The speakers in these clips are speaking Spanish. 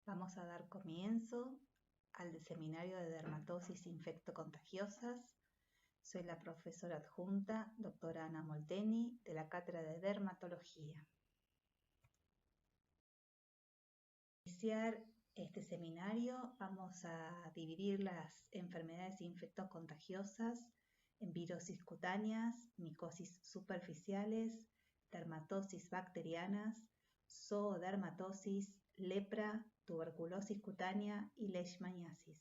Vamos a dar comienzo al seminario de dermatosis infectocontagiosas. Soy la profesora adjunta, doctora Ana Molteni, de la Cátedra de Dermatología. Para iniciar este seminario vamos a dividir las enfermedades infectocontagiosas en virosis cutáneas, micosis superficiales, dermatosis bacterianas, zoodermatosis, lepra, tuberculosis cutánea y leishmaniasis.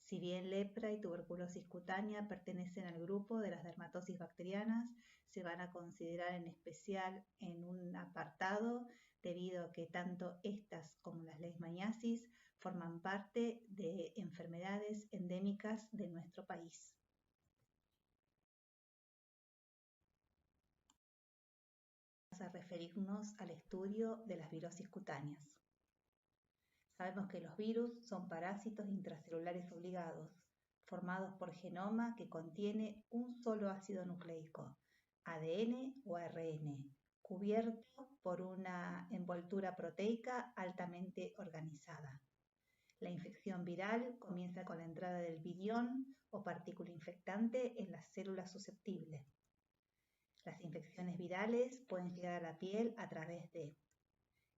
Si bien lepra y tuberculosis cutánea pertenecen al grupo de las dermatosis bacterianas, se van a considerar en especial en un apartado debido a que tanto estas como las leishmaniasis forman parte de enfermedades endémicas de nuestro país. Vamos a referirnos al estudio de las virosis cutáneas. Sabemos que los virus son parásitos intracelulares obligados, formados por genoma que contiene un solo ácido nucleico, ADN o ARN, cubierto por una envoltura proteica altamente organizada. La infección viral comienza con la entrada del virión o partícula infectante en las células susceptibles. Las infecciones virales pueden llegar a la piel a través de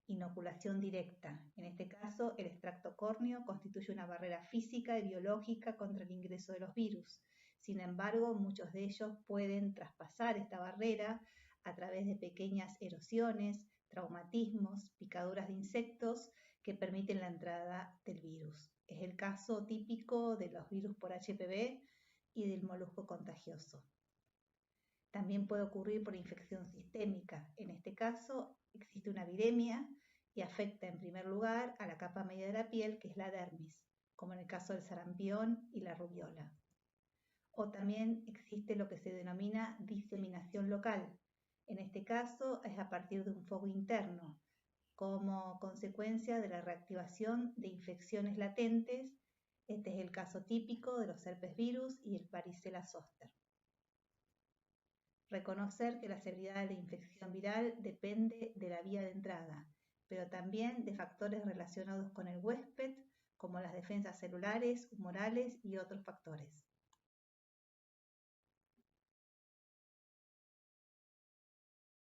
inoculación directa. En este caso, el extracto córneo constituye una barrera física y biológica contra el ingreso de los virus. Sin embargo, muchos de ellos pueden traspasar esta barrera a través de pequeñas erosiones, traumatismos, picaduras de insectos que permiten la entrada del virus. Es el caso típico de los virus por HPV y del molusco contagioso. También puede ocurrir por infección sistémica. En este caso, existe una viremia y afecta en primer lugar a la capa media de la piel, que es la dermis, como en el caso del sarampión y la rubiola. O también existe lo que se denomina diseminación local. En este caso es a partir de un foco interno, como consecuencia de la reactivación de infecciones latentes. Este es el caso típico de los herpes virus y el varicela zoster. Reconocer que la severidad de la infección viral depende de la vía de entrada, pero también de factores relacionados con el huésped, como las defensas celulares, humorales y otros factores.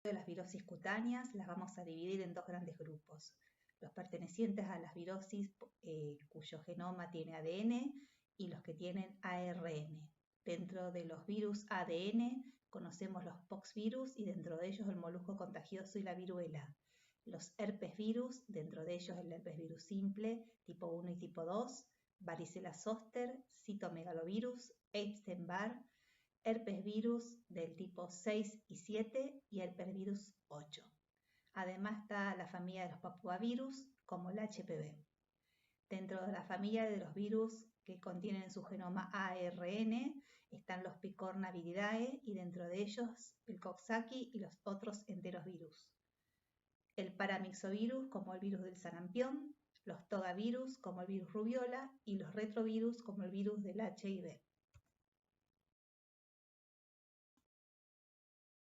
Las virosis cutáneas las vamos a dividir en dos grandes grupos: los pertenecientes a las virosis cuyo genoma tiene ADN y los que tienen ARN. Dentro de los virus ADN conocemos los poxvirus y dentro de ellos el molusco contagioso y la viruela. Los herpes virus, dentro de ellos el herpes virus simple, tipo 1 y tipo 2, varicela zoster, citomegalovirus, Epstein-Barr, herpes virus del tipo 6 y 7 y herpes virus 8. Además está la familia de los papuavirus, como el HPV. Dentro de la familia de los virus que contienen en su genoma ARN están los Picornaviridae y dentro de ellos el Coxsackie y los otros enterovirus. El paramyxovirus, como el virus del sarampión, los togavirus, como el virus rubiola, y los retrovirus, como el virus del HIV.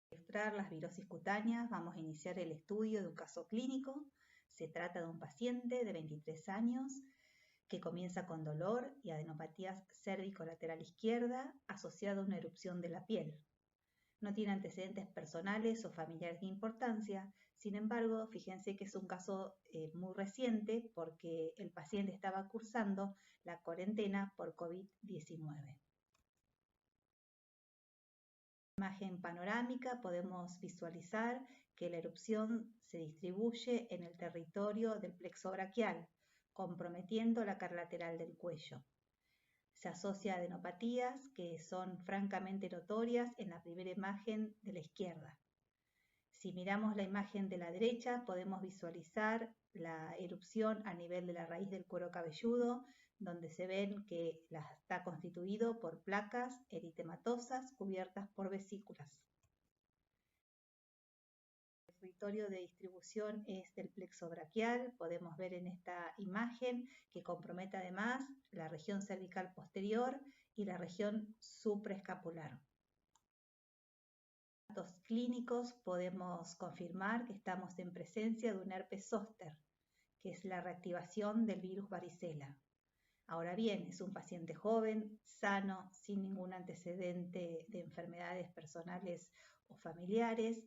Para ilustrar las virosis cutáneas, vamos a iniciar el estudio de un caso clínico. Se trata de un paciente de 23 años que comienza con dolor y adenopatía cérvico-lateral izquierda asociada a una erupción de la piel. No tiene antecedentes personales o familiares de importancia. Sin embargo, fíjense que es un caso muy reciente porque el paciente estaba cursando la cuarentena por COVID-19. Imagen panorámica podemos visualizar que la erupción se distribuye en el territorio del plexo braquial, comprometiendo la cara lateral del cuello. Se asocia a adenopatías que son francamente notorias en la primera imagen de la izquierda. Si miramos la imagen de la derecha, podemos visualizar la erupción a nivel de la raíz del cuero cabelludo, donde se ven que está constituido por placas eritematosas cubiertas por vesículas. El territorio de distribución es del plexo braquial. Podemos ver en esta imagen que compromete además la región cervical posterior y la región supraescapular. En datos clínicos podemos confirmar que estamos en presencia de un herpes zóster, que es la reactivación del virus varicela. Ahora bien, es un paciente joven, sano, sin ningún antecedente de enfermedades personales o familiares,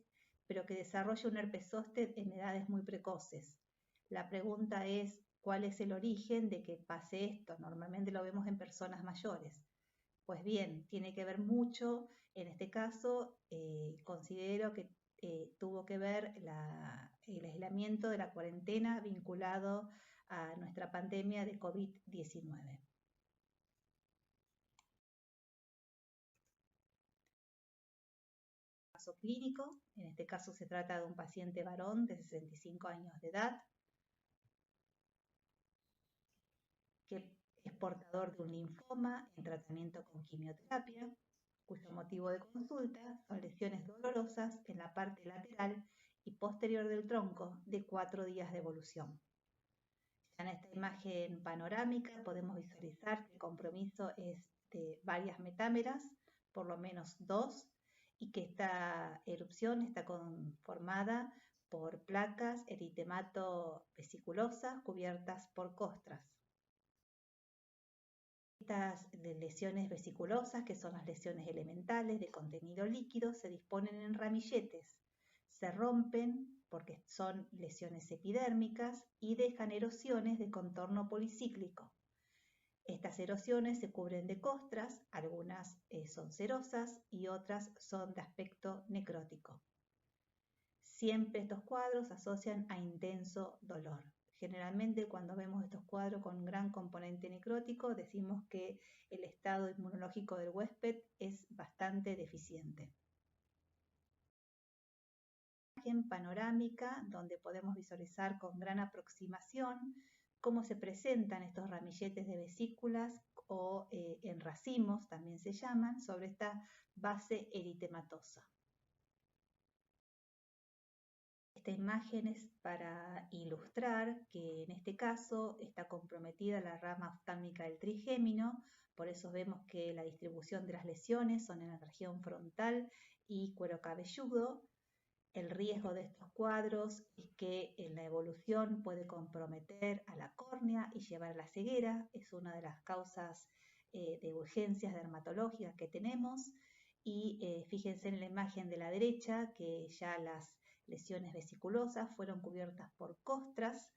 pero que desarrolla un herpes zóster en edades muy precoces. La pregunta es, ¿cuál es el origen de que pase esto? Normalmente lo vemos en personas mayores. Pues bien, tiene que ver mucho, en este caso, considero que tuvo que ver el aislamiento de la cuarentena vinculado a nuestra pandemia de COVID-19. Caso clínico, en este caso se trata de un paciente varón de 65 años de edad que es portador de un linfoma en tratamiento con quimioterapia, cuyo motivo de consulta son lesiones dolorosas en la parte lateral y posterior del tronco de 4 días de evolución. Ya en esta imagen panorámica podemos visualizar que el compromiso es de varias metámeras, por lo menos 2, y que esta erupción está conformada por placas eritemato-vesiculosas cubiertas por costras. Estas lesiones vesiculosas, que son las lesiones elementales de contenido líquido, se disponen en ramilletes, se rompen porque son lesiones epidérmicas y dejan erosiones de contorno policíclico. Estas erosiones se cubren de costras, algunas son cerosas y otras son de aspecto necrótico. Siempre estos cuadros se asocian a intenso dolor. Generalmente cuando vemos estos cuadros con un gran componente necrótico decimos que el estado inmunológico del huésped es bastante deficiente. Imagen panorámica donde podemos visualizar con gran aproximación cómo se presentan estos ramilletes de vesículas o en racimos también se llaman sobre esta base eritematosa. Esta imagen es para ilustrar que en este caso está comprometida la rama oftálmica del trigémino, por eso vemos que la distribución de las lesiones son en la región frontal y cuero cabelludo. El riesgo de estos cuadros es que en la evolución puede comprometer a la córnea y llevar a la ceguera, es una de las causas de urgencias dermatológicas que tenemos. Y fíjense en la imagen de la derecha que ya las lesiones vesiculosas fueron cubiertas por costras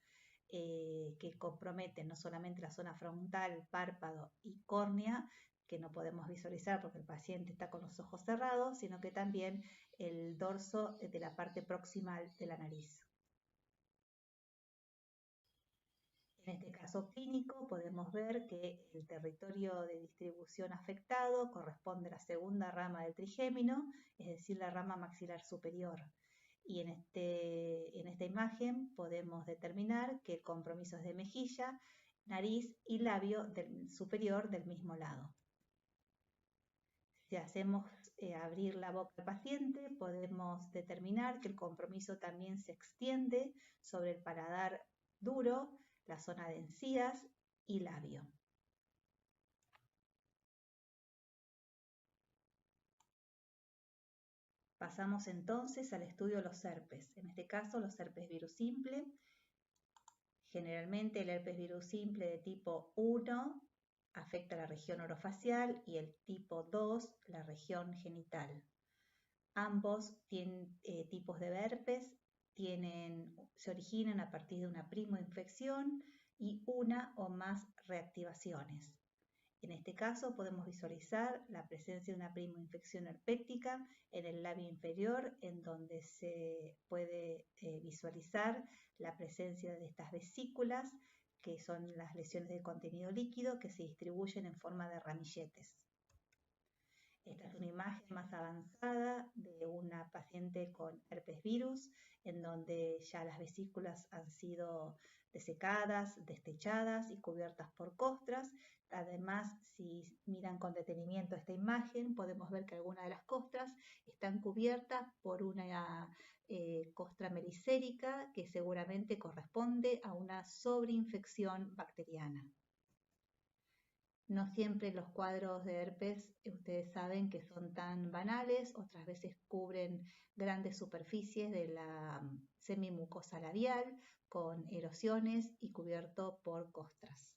que comprometen no solamente la zona frontal, párpado y córnea, que no podemos visualizar porque el paciente está con los ojos cerrados, sino que también el dorso de la parte proximal de la nariz. En este caso clínico podemos ver que el territorio de distribución afectado corresponde a la segunda rama del trigémino, es decir, la rama maxilar superior. Y en esta imagen podemos determinar que el compromiso es de mejilla, nariz y labio superior del mismo lado. Si hacemos abrir la boca al paciente, podemos determinar que el compromiso también se extiende sobre el paladar duro, la zona de encías y labio. Pasamos entonces al estudio de los herpes, en este caso los herpes virus simple. Generalmente el herpes virus simple de tipo 1 afecta la región orofacial y el tipo 2 la región genital. Ambos tipos de herpes se originan a partir de una primoinfección y una o más reactivaciones. En este caso podemos visualizar la presencia de una primoinfección herpética en el labio inferior, en donde se puede visualizar la presencia de estas vesículas, que son las lesiones de contenido líquido que se distribuyen en forma de ramilletes. Esta es una imagen más avanzada de una paciente con herpes virus, en donde ya las vesículas han sido desecadas, destechadas y cubiertas por costras. Además, si miran con detenimiento esta imagen, podemos ver que algunas de las costras están cubiertas por una costra melicérica que seguramente corresponde a una sobreinfección bacteriana. No siempre los cuadros de herpes, ustedes saben que son tan banales, otras veces cubren grandes superficies de la semimucosa labial, con erosiones y cubierto por costras.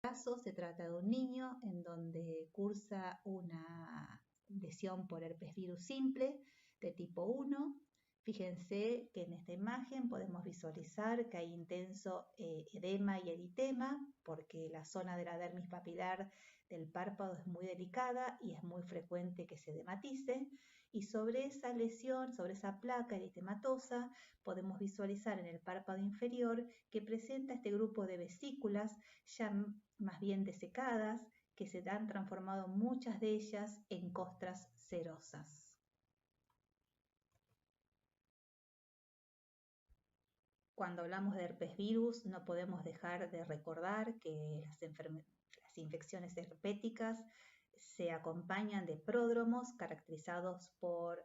En este caso se trata de un niño en donde cursa una lesión por herpes virus simple de tipo 1. Fíjense que en esta imagen podemos visualizar que hay intenso edema y eritema porque la zona de la dermis papilar del párpado es muy delicada y es muy frecuente que se edematice. Y sobre esa lesión, sobre esa placa eritematosa, podemos visualizar en el párpado inferior que presenta este grupo de vesículas ya más bien desecadas, que se han transformado muchas de ellas en costras cerosas. Cuando hablamos de herpes virus, no podemos dejar de recordar que las infecciones herpéticas se acompañan de pródromos caracterizados por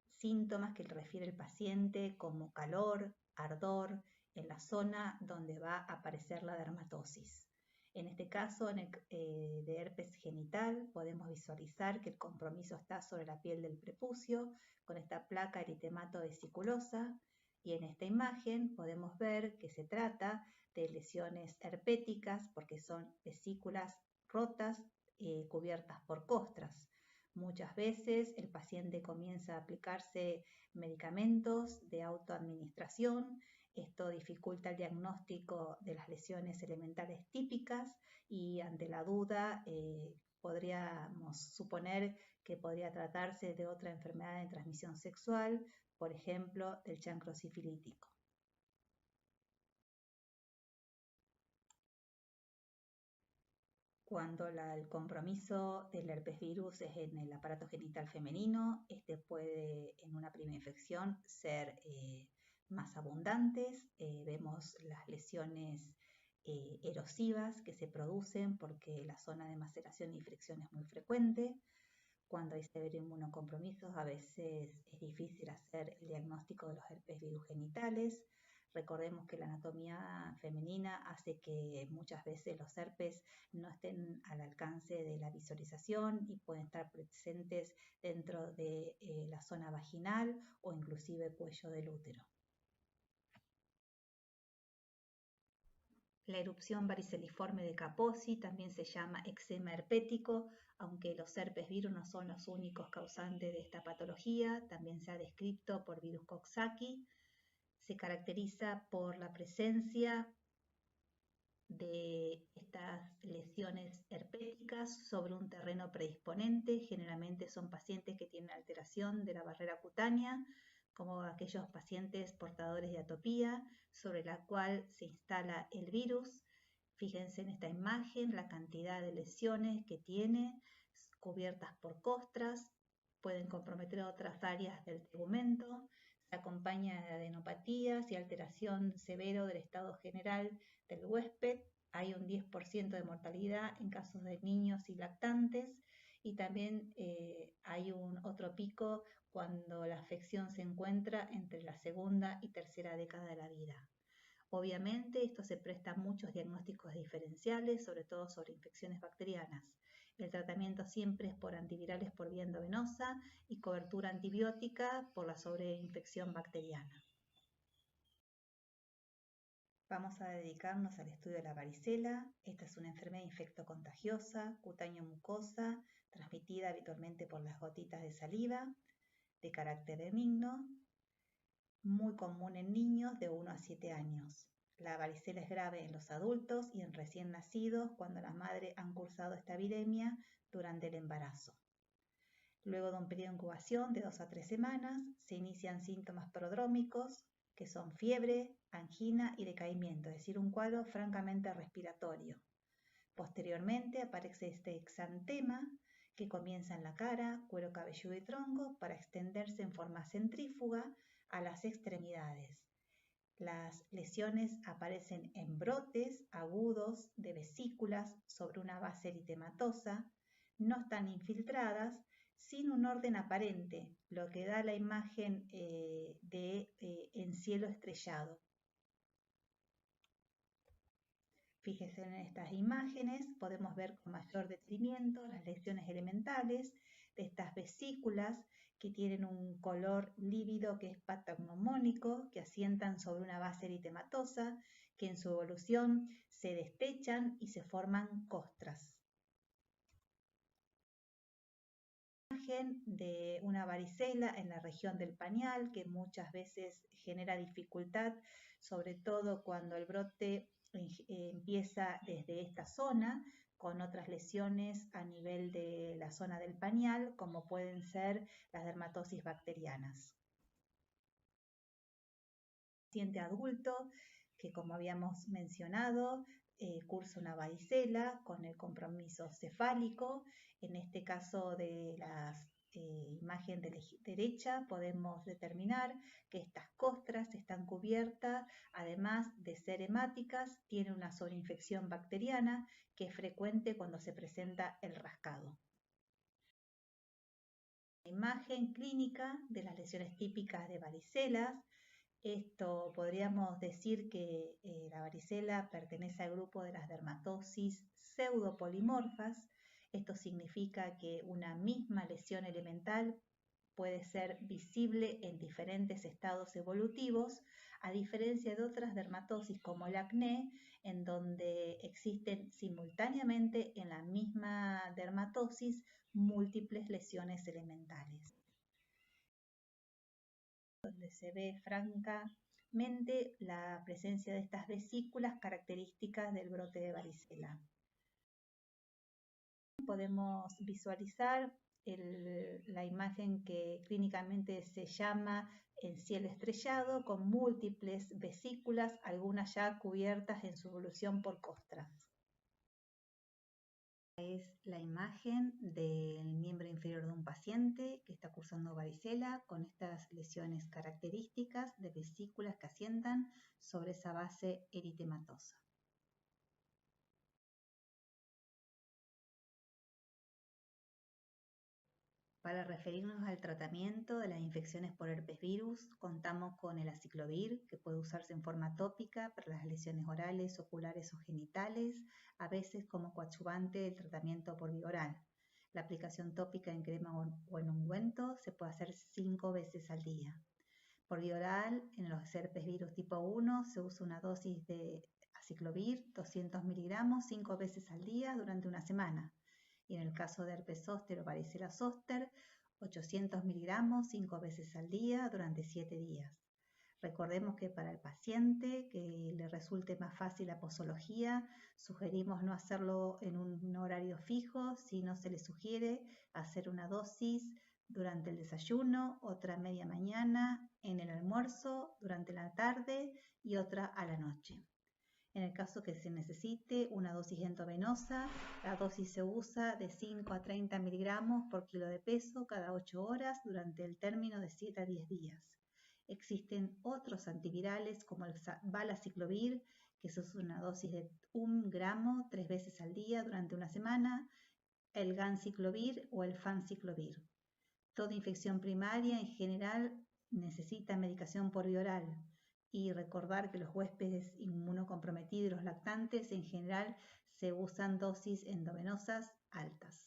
síntomas que refiere el paciente como calor, ardor, en la zona donde va a aparecer la dermatosis. En este caso, de herpes genital, podemos visualizar que el compromiso está sobre la piel del prepucio, con esta placa eritemato vesiculosa, y en esta imagen podemos ver que se trata de lesiones herpéticas porque son vesículas rotas cubiertas por costras. Muchas veces el paciente comienza a aplicarse medicamentos de autoadministración. Esto dificulta el diagnóstico de las lesiones elementales típicas y ante la duda podríamos suponer que podría tratarse de otra enfermedad de transmisión sexual, por ejemplo, del chancro sifilítico. Cuando el compromiso del herpes virus es en el aparato genital femenino, este puede en una primera infección ser más abundantes. Vemos las lesiones erosivas que se producen porque la zona de maceración y fricción es muy frecuente. Cuando hay severo inmunocompromisos, a veces es difícil hacer el diagnóstico de los herpes virus genitales. Recordemos que la anatomía femenina hace que muchas veces los herpes no estén al alcance de la visualización y pueden estar presentes dentro de la zona vaginal o inclusive cuello del útero. La erupción variceliforme de Kaposi también se llama eczema herpético, aunque los herpes virus no son los únicos causantes de esta patología, también se ha descrito por virus Coxsackie. Se caracteriza por la presencia de estas lesiones herpéticas sobre un terreno predisponente. Generalmente son pacientes que tienen alteración de la barrera cutánea, como aquellos pacientes portadores de atopía, sobre la cual se instala el virus. Fíjense en esta imagen la cantidad de lesiones que tiene, cubiertas por costras, pueden comprometer otras áreas del tegumento. Se acompaña de adenopatías y alteración severo del estado general del huésped. Hay un 10% de mortalidad en casos de niños y lactantes y también hay otro pico cuando la afección se encuentra entre la segunda y tercera década de la vida. Obviamente esto se presta a muchos diagnósticos diferenciales, sobre todo sobre infecciones bacterianas. El tratamiento siempre es por antivirales por vía endovenosa y cobertura antibiótica por la sobreinfección bacteriana. Vamos a dedicarnos al estudio de la varicela. Esta es una enfermedad infectocontagiosa, cutáneo-mucosa, transmitida habitualmente por las gotitas de saliva, de carácter benigno, muy común en niños de 1 a 7 años. La varicela es grave en los adultos y en recién nacidos cuando las madres han cursado esta viremia durante el embarazo. Luego de un periodo de incubación de 2 a 3 semanas, se inician síntomas prodrómicos, que son fiebre, angina y decaimiento, es decir, un cuadro francamente respiratorio. Posteriormente aparece este exantema que comienza en la cara, cuero cabelludo y tronco para extenderse en forma centrífuga a las extremidades. Las lesiones aparecen en brotes agudos de vesículas sobre una base eritematosa, no están infiltradas, sin un orden aparente, lo que da la imagen de encielo estrellado. Fíjense en estas imágenes, podemos ver con mayor detenimiento las lesiones elementales de estas vesículas que tienen un color lívido que es patognomónico, que asientan sobre una base eritematosa, que en su evolución se destechan y se forman costras. Imagen de una varicela en la región del pañal, que muchas veces genera dificultad, sobre todo cuando el brote empieza desde esta zona, con otras lesiones a nivel de la zona del pañal, como pueden ser las dermatosis bacterianas. Paciente adulto que, como habíamos mencionado, cursa una varicela con el compromiso cefálico. En este caso de la imagen de la derecha podemos determinar que estas costras están cubiertas, además de ser hemáticas, tiene una sobreinfección bacteriana que es frecuente cuando se presenta el rascado. Imagen clínica de las lesiones típicas de varicelas. Esto podríamos decir que la varicela pertenece al grupo de las dermatosis pseudopolimorfas. Esto significa que una misma lesión elemental puede ser visible en diferentes estados evolutivos, a diferencia de otras dermatosis como el acné, en donde existen simultáneamente en la misma dermatosis múltiples lesiones elementales, donde se ve francamente la presencia de estas vesículas características del brote de varicela. Podemos visualizar la imagen que clínicamente se llama el cielo estrellado, con múltiples vesículas, algunas ya cubiertas en su evolución por costras. Es la imagen del miembro inferior de un paciente que está cursando varicela con estas lesiones características de vesículas que asientan sobre esa base eritematosa. Para referirnos al tratamiento de las infecciones por herpes virus, contamos con el aciclovir, que puede usarse en forma tópica para las lesiones orales, oculares o genitales, a veces como coadyuvante del tratamiento por vía oral. La aplicación tópica en crema o en ungüento se puede hacer 5 veces al día. Por vía oral, en los herpes virus tipo 1 se usa una dosis de aciclovir, 200 miligramos, 5 veces al día durante una semana. Y en el caso de herpes zóster o varicela zóster, 800 miligramos 5 veces al día durante 7 días. Recordemos que para el paciente que le resulte más fácil la posología, sugerimos no hacerlo en un horario fijo, sino se le sugiere hacer una dosis durante el desayuno, otra a media mañana, en el almuerzo, durante la tarde y otra a la noche. En el caso que se necesite una dosis endovenosa, la dosis se usa de 5 a 30 miligramos por kilo de peso cada 8 horas durante el término de 7 a 10 días. Existen otros antivirales como el valaciclovir, que es una dosis de 1 gramo 3 veces al día durante una semana, el ganciclovir o el fanciclovir. Toda infección primaria en general necesita medicación por vía oral. Y recordar que los huéspedes inmunocomprometidos y los lactantes en general se usan dosis endovenosas altas.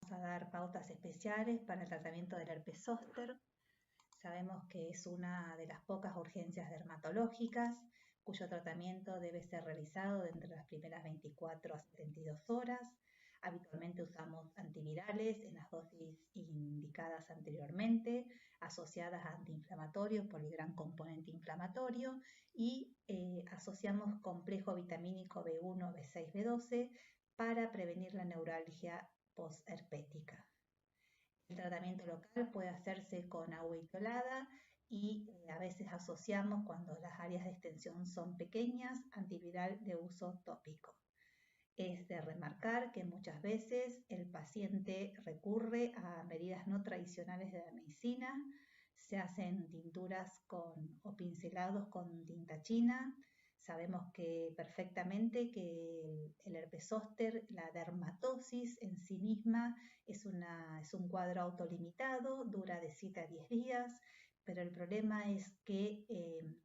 Vamos a dar pautas especiales para el tratamiento del herpes zóster. Sabemos que es una de las pocas urgencias dermatológicas cuyo tratamiento debe ser realizado dentro de las primeras 24 a 72 horas. Habitualmente usamos antivirales en las dosis indicadas anteriormente, asociadas a antiinflamatorios por el gran componente inflamatorio, y asociamos complejo vitamínico B1, B6, B12 para prevenir la neuralgia postherpética. El tratamiento local puede hacerse con agua iodada y a veces asociamos, cuando las áreas de extensión son pequeñas, antiviral de uso tópico. Es de remarcar que muchas veces el paciente recurre a medidas no tradicionales de la medicina, se hacen tinturas o pincelados con tinta china. Sabemos que perfectamente que el herpes zóster, la dermatosis en sí misma es un cuadro autolimitado, dura de 7 a 10 días, pero el problema es que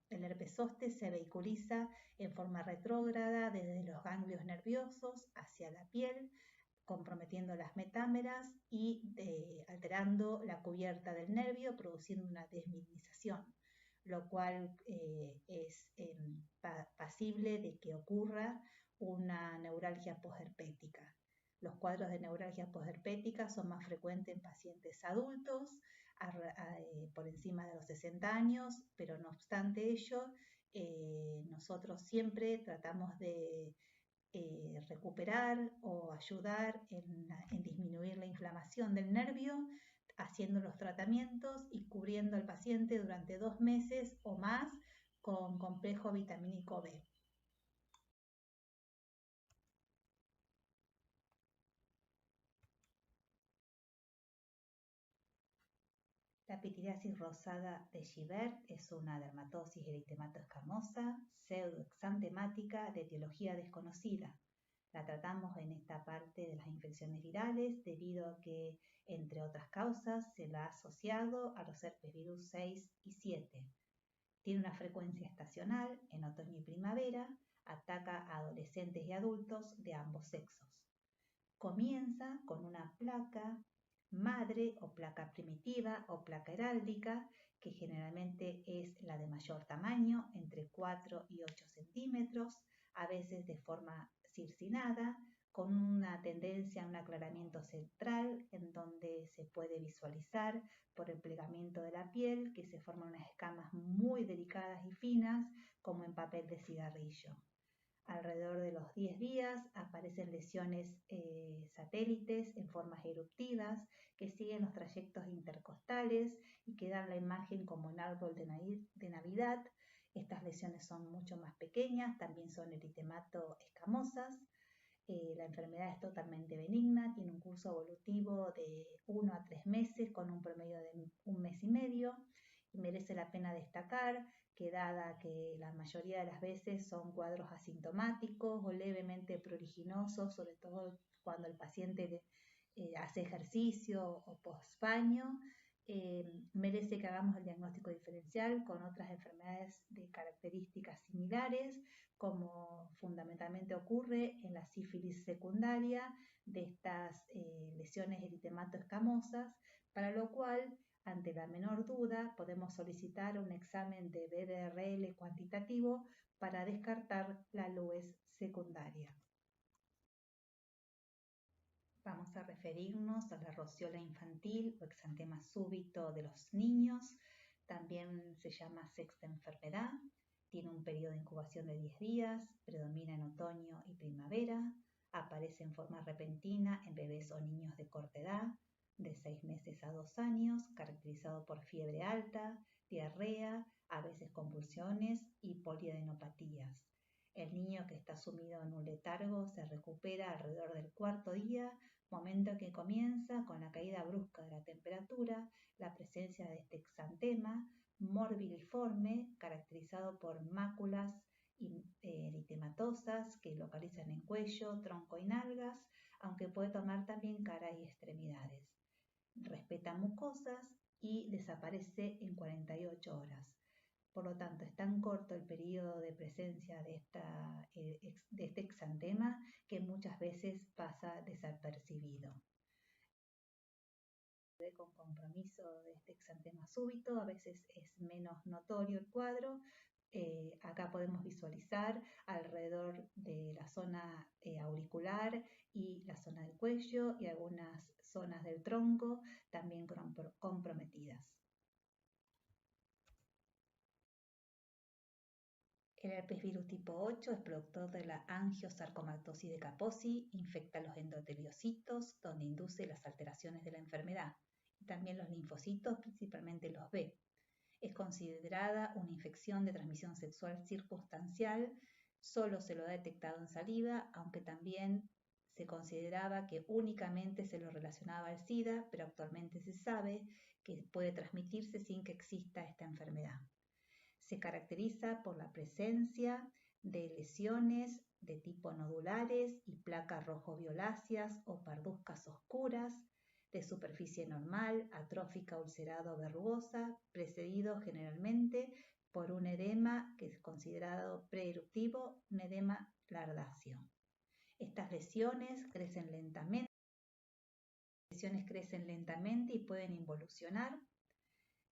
el herpes zóster se vehiculiza en forma retrógrada desde los ganglios nerviosos hacia la piel, comprometiendo las metámeras y alterando la cubierta del nervio, produciendo una desmineralización, lo cual es pasible de que ocurra una neuralgia posherpética. Los cuadros de neuralgia posherpética son más frecuentes en pacientes adultos, por encima de los 60 años, pero no obstante ello, nosotros siempre tratamos de recuperar o ayudar en disminuir la inflamación del nervio, haciendo los tratamientos y cubriendo al paciente durante 2 meses o más con complejo vitamínico B. La pitiriasis rosada de Gibert es una dermatosis eritemato-escamosa pseudoexantemática de etiología desconocida. La tratamos en esta parte de las infecciones virales debido a que, entre otras causas, se la ha asociado a los herpes virus 6 y 7. Tiene una frecuencia estacional en otoño y primavera, ataca a adolescentes y adultos de ambos sexos. Comienza con una placa madre o placa primitiva o placa heráldica, que generalmente es la de mayor tamaño, entre 4 y 8 centímetros, a veces de forma circinada, con una tendencia a un aclaramiento central en donde se puede visualizar por el plegamiento de la piel que se forman unas escamas muy delicadas y finas como en papel de cigarrillo. Alrededor de los 10 días aparecen lesiones satélites en formas eruptivas que siguen los trayectos intercostales y que dan la imagen como en árbol de Navidad. Estas lesiones son mucho más pequeñas, también son eritemato-escamosas. La enfermedad es totalmente benigna, tiene un curso evolutivo de 1 a 3 meses con un promedio de 1 mes y medio, y merece la pena destacar que dada que la mayoría de las veces son cuadros asintomáticos o levemente pruriginosos, sobre todo cuando el paciente hace ejercicio o post-baño, merece que hagamos el diagnóstico diferencial con otras enfermedades de características similares, como fundamentalmente ocurre en la sífilis secundaria de estas lesiones eritemato-escamosas, para lo cual, ante la menor duda, podemos solicitar un examen de BDRL cuantitativo para descartar la LUES secundaria. Vamos a referirnos a la rociola infantil o exantema súbito de los niños. También se llama sexta enfermedad. Tiene un periodo de incubación de 10 días, predomina en otoño y primavera, aparece en forma repentina en bebés o niños de corta edad, de 6 meses a 2 años, caracterizado por fiebre alta, diarrea, a veces convulsiones y poliadenopatías. El niño que está sumido en un letargo se recupera alrededor del 4.º día, momento que comienza con la caída brusca de la temperatura, la presencia de este exantema morbiliforme, caracterizado por máculas eritematosas que localizan en cuello, tronco y nalgas, aunque puede tomar también cara y extremidades. Respeta mucosas y desaparece en 48 horas. Por lo tanto, es tan corto el periodo de presencia de este exantema que muchas veces pasa desapercibido. Con compromiso de este exantema súbito, a veces es menos notorio el cuadro. Acá podemos visualizar alrededor de la zona auricular y la zona del cuello y algunas zonas del tronco también comprometidas. El herpes virus tipo 8 es productor de la angiosarcomatosis de Kaposi, infecta los endoteliocitos, donde induce las alteraciones de la enfermedad, y también los linfocitos, principalmente los B. Es considerada una infección de transmisión sexual circunstancial Solo se lo ha detectado en saliva, aunque también se consideraba que únicamente se lo relacionaba al SIDA, pero actualmente se sabe que puede transmitirse sin que exista esta enfermedad. Se caracteriza por la presencia de lesiones de tipo nodulares y placas rojo-violáceas o parduzcas oscuras, de superficie normal, atrófica, ulcerada o verrugosa, precedido generalmente por un edema que es considerado preeruptivo, un edema lardáceo. Estas lesiones crecen lentamente y pueden involucionar.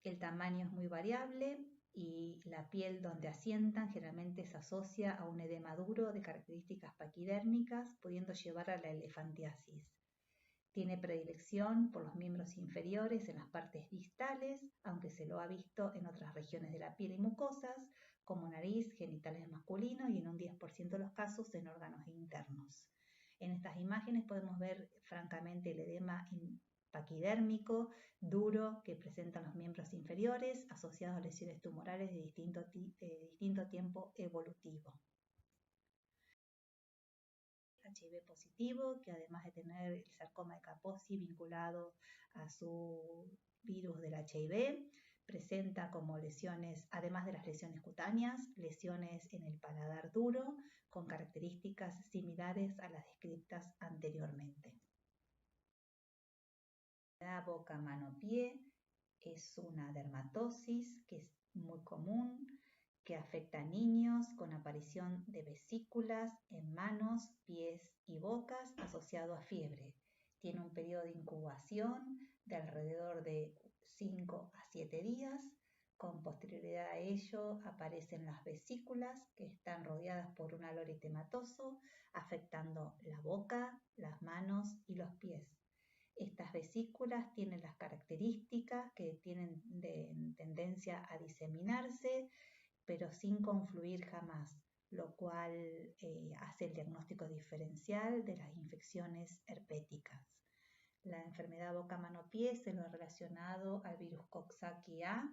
El tamaño es muy variable y la piel donde asientan generalmente se asocia a un edema duro de características paquidérmicas, pudiendo llevar a la elefantiasis. Tiene predilección por los miembros inferiores en las partes distales, aunque se lo ha visto en otras regiones de la piel y mucosas, como nariz, genitales masculinos y en un 10% de los casos en órganos internos. En estas imágenes podemos ver francamente el edema paquidérmico duro que presentan los miembros inferiores asociados a lesiones tumorales de distinto tiempo evolutivo. HIV positivo, que además de tener el sarcoma de Kaposi vinculado a su virus del HIV, presenta como lesiones, además de las lesiones cutáneas, lesiones en el paladar duro con características similares a las descritas anteriormente. La boca, mano, pie es una dermatosis que es muy común, que afecta a niños con aparición de vesículas en manos, pies y bocas asociado a fiebre. Tiene un periodo de incubación de alrededor de 5 a 7 días. Con posterioridad a ello aparecen las vesículas que están rodeadas por un alor eritematoso, afectando la boca, las manos y los pies. Estas vesículas tienen las características que tienen tendencia a diseminarse, pero sin confluir jamás, lo cual hace el diagnóstico diferencial de las infecciones herpéticas. La enfermedad boca-mano-pie se lo ha relacionado al virus Coxsackie-A,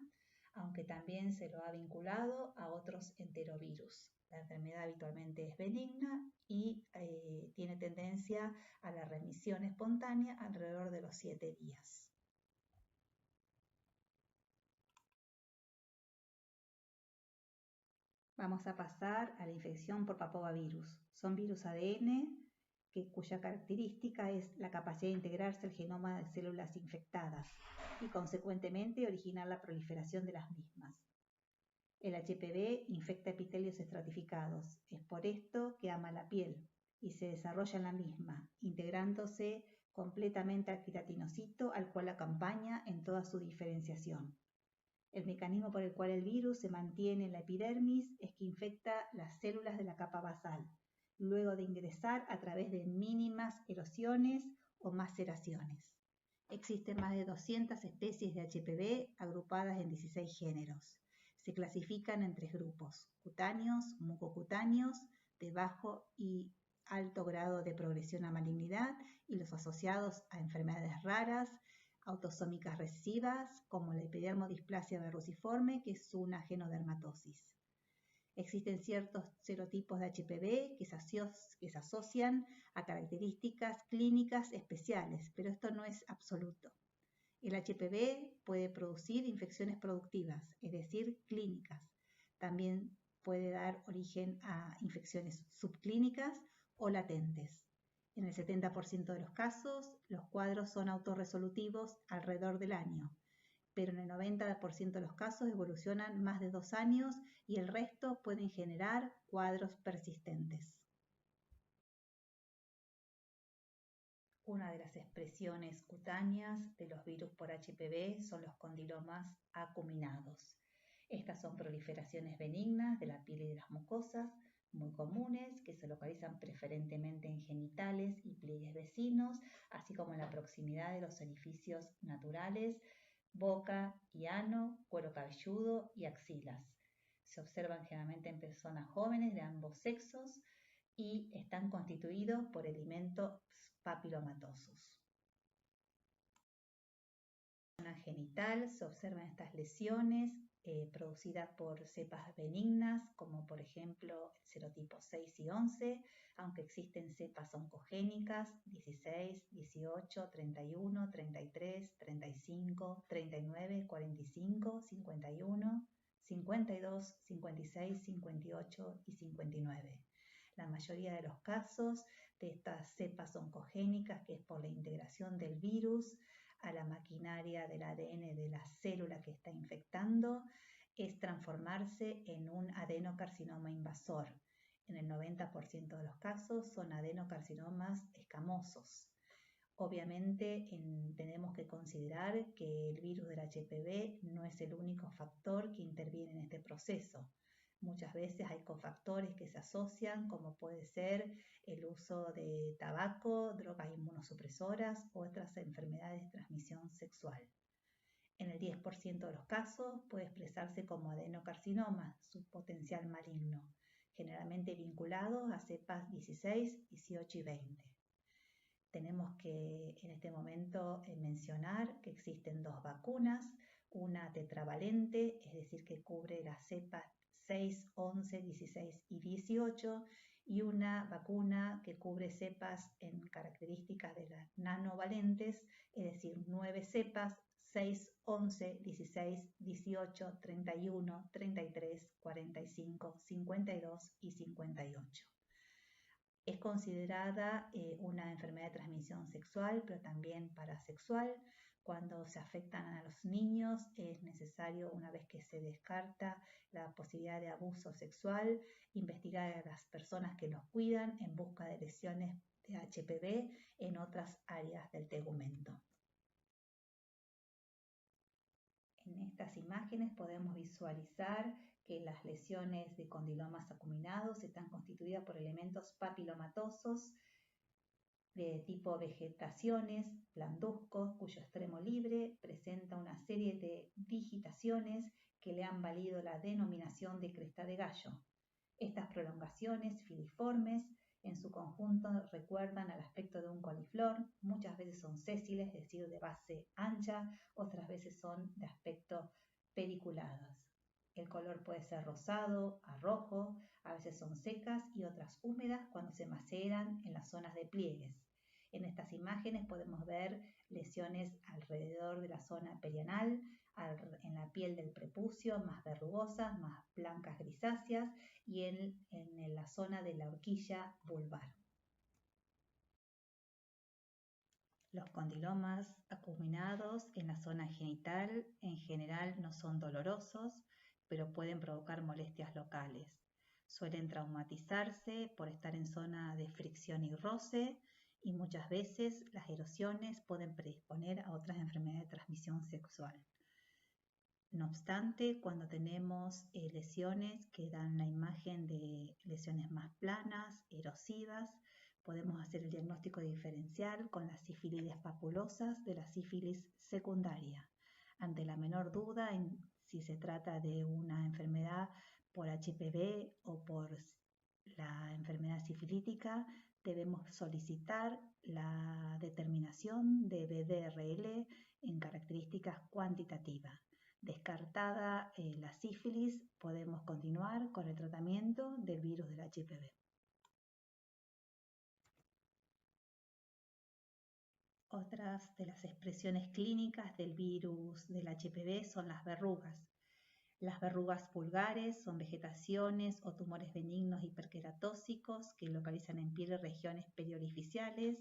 aunque también se lo ha vinculado a otros enterovirus. La enfermedad habitualmente es benigna y tiene tendencia a la remisión espontánea alrededor de los 7 días. Vamos a pasar a la infección por papogavirus. Son virus ADN cuya característica es la capacidad de integrarse al genoma de células infectadas y consecuentemente originar la proliferación de las mismas. El HPV infecta epitelios estratificados, es por esto que ama la piel y se desarrolla en la misma, integrándose completamente al queratinocito al cual acompaña en toda su diferenciación. El mecanismo por el cual el virus se mantiene en la epidermis es que infecta las células de la capa basal, luego de ingresar a través de mínimas erosiones o maceraciones. Existen más de 200 especies de HPV agrupadas en 16 géneros. Se clasifican en 3 grupos: cutáneos, mucocutáneos, de bajo y alto grado de progresión a malignidad, y los asociados a enfermedades raras, autosómicas recesivas, como la epidermodisplasia verruciforme, que es una genodermatosis. Existen ciertos serotipos de HPV que se asocian a características clínicas especiales, pero esto no es absoluto. El HPV puede producir infecciones productivas, es decir, clínicas. También puede dar origen a infecciones subclínicas o latentes. En el 70% de los casos, los cuadros son autorresolutivos alrededor del año, pero en el 90% de los casos evolucionan más de 2 años y el resto pueden generar cuadros persistentes. Una de las expresiones cutáneas de los virus por HPV son los condilomas acuminados. Estas son proliferaciones benignas de la piel y de las mucosas, muy comunes, que se localizan preferentemente en genitales y pliegues vecinos, así como en la proximidad de los orificios naturales, boca y ano, cuero cabelludo y axilas. Se observan generalmente en personas jóvenes de ambos sexos y están constituidos por elementos papilomatosos. En la zona genital se observan estas lesiones producida por cepas benignas, como por ejemplo el serotipo 6 y 11, aunque existen cepas oncogénicas 16, 18, 31, 33, 35, 39, 45, 51, 52, 56, 58 y 59. La mayoría de los casos de estas cepas oncogénicas, que es por la integración del virus a la maquinaria del ADN de la célula que está infectando, es transformarse en un adenocarcinoma invasor. En el 90% de los casos son adenocarcinomas escamosos. Obviamente tenemos que considerar que el virus del HPV no es el único factor que interviene en este proceso. Muchas veces hay cofactores que se asocian, como puede ser el uso de tabaco, drogas inmunosupresoras u otras enfermedades de transmisión sexual. En el 10% de los casos puede expresarse como adenocarcinoma, su potencial maligno, generalmente vinculado a cepas 16, 18 y 20. Tenemos que en este momento mencionar que existen dos vacunas, una tetravalente, es decir, que cubre las cepas 6, 11, 16 y 18, y una vacuna que cubre cepas en características de las nanovalentes, es decir, 9 cepas, 6, 11, 16, 18, 31, 33, 45, 52 y 58. Es considerada una enfermedad de transmisión sexual, pero también parasexual. Cuando se afectan a los niños es necesario, una vez que se descarta la posibilidad de abuso sexual, investigar a las personas que los cuidan en busca de lesiones de HPV en otras áreas del tegumento. En estas imágenes podemos visualizar que las lesiones de condilomas acuminados están constituidas por elementos papilomatosos de tipo vegetaciones, blancuzcos, cuyo extremo libre presenta una serie de digitaciones que le han valido la denominación de cresta de gallo. Estas prolongaciones filiformes en su conjunto recuerdan al aspecto de un coliflor, muchas veces son sésiles, es decir, de base ancha, otras veces son de aspecto pediculadas. El color puede ser rosado a rojo, a veces son secas y otras húmedas cuando se maceran en las zonas de pliegues. En estas imágenes podemos ver lesiones alrededor de la zona perianal, en la piel del prepucio, más verrugosas, más blancas grisáceas, y en la zona de la horquilla vulvar. Los condilomas acuminados en la zona genital en general no son dolorosos, pero pueden provocar molestias locales. Suelen traumatizarse por estar en zona de fricción y roce, y muchas veces las erosiones pueden predisponer a otras enfermedades de transmisión sexual. No obstante, cuando tenemos lesiones que dan la imagen de lesiones más planas, erosivas, podemos hacer el diagnóstico diferencial con las sífilides papulosas de la sífilis secundaria. Ante la menor duda en si se trata de una enfermedad por HPV o por la enfermedad sifilítica, debemos solicitar la determinación de BDRL en características cuantitativas. Descartada la sífilis, podemos continuar con el tratamiento del virus del HPV. Otras de las expresiones clínicas del virus del HPV son las verrugas. Las verrugas vulgares son vegetaciones o tumores benignos hiperqueratóxicos que localizan en piel regiones periorificiales.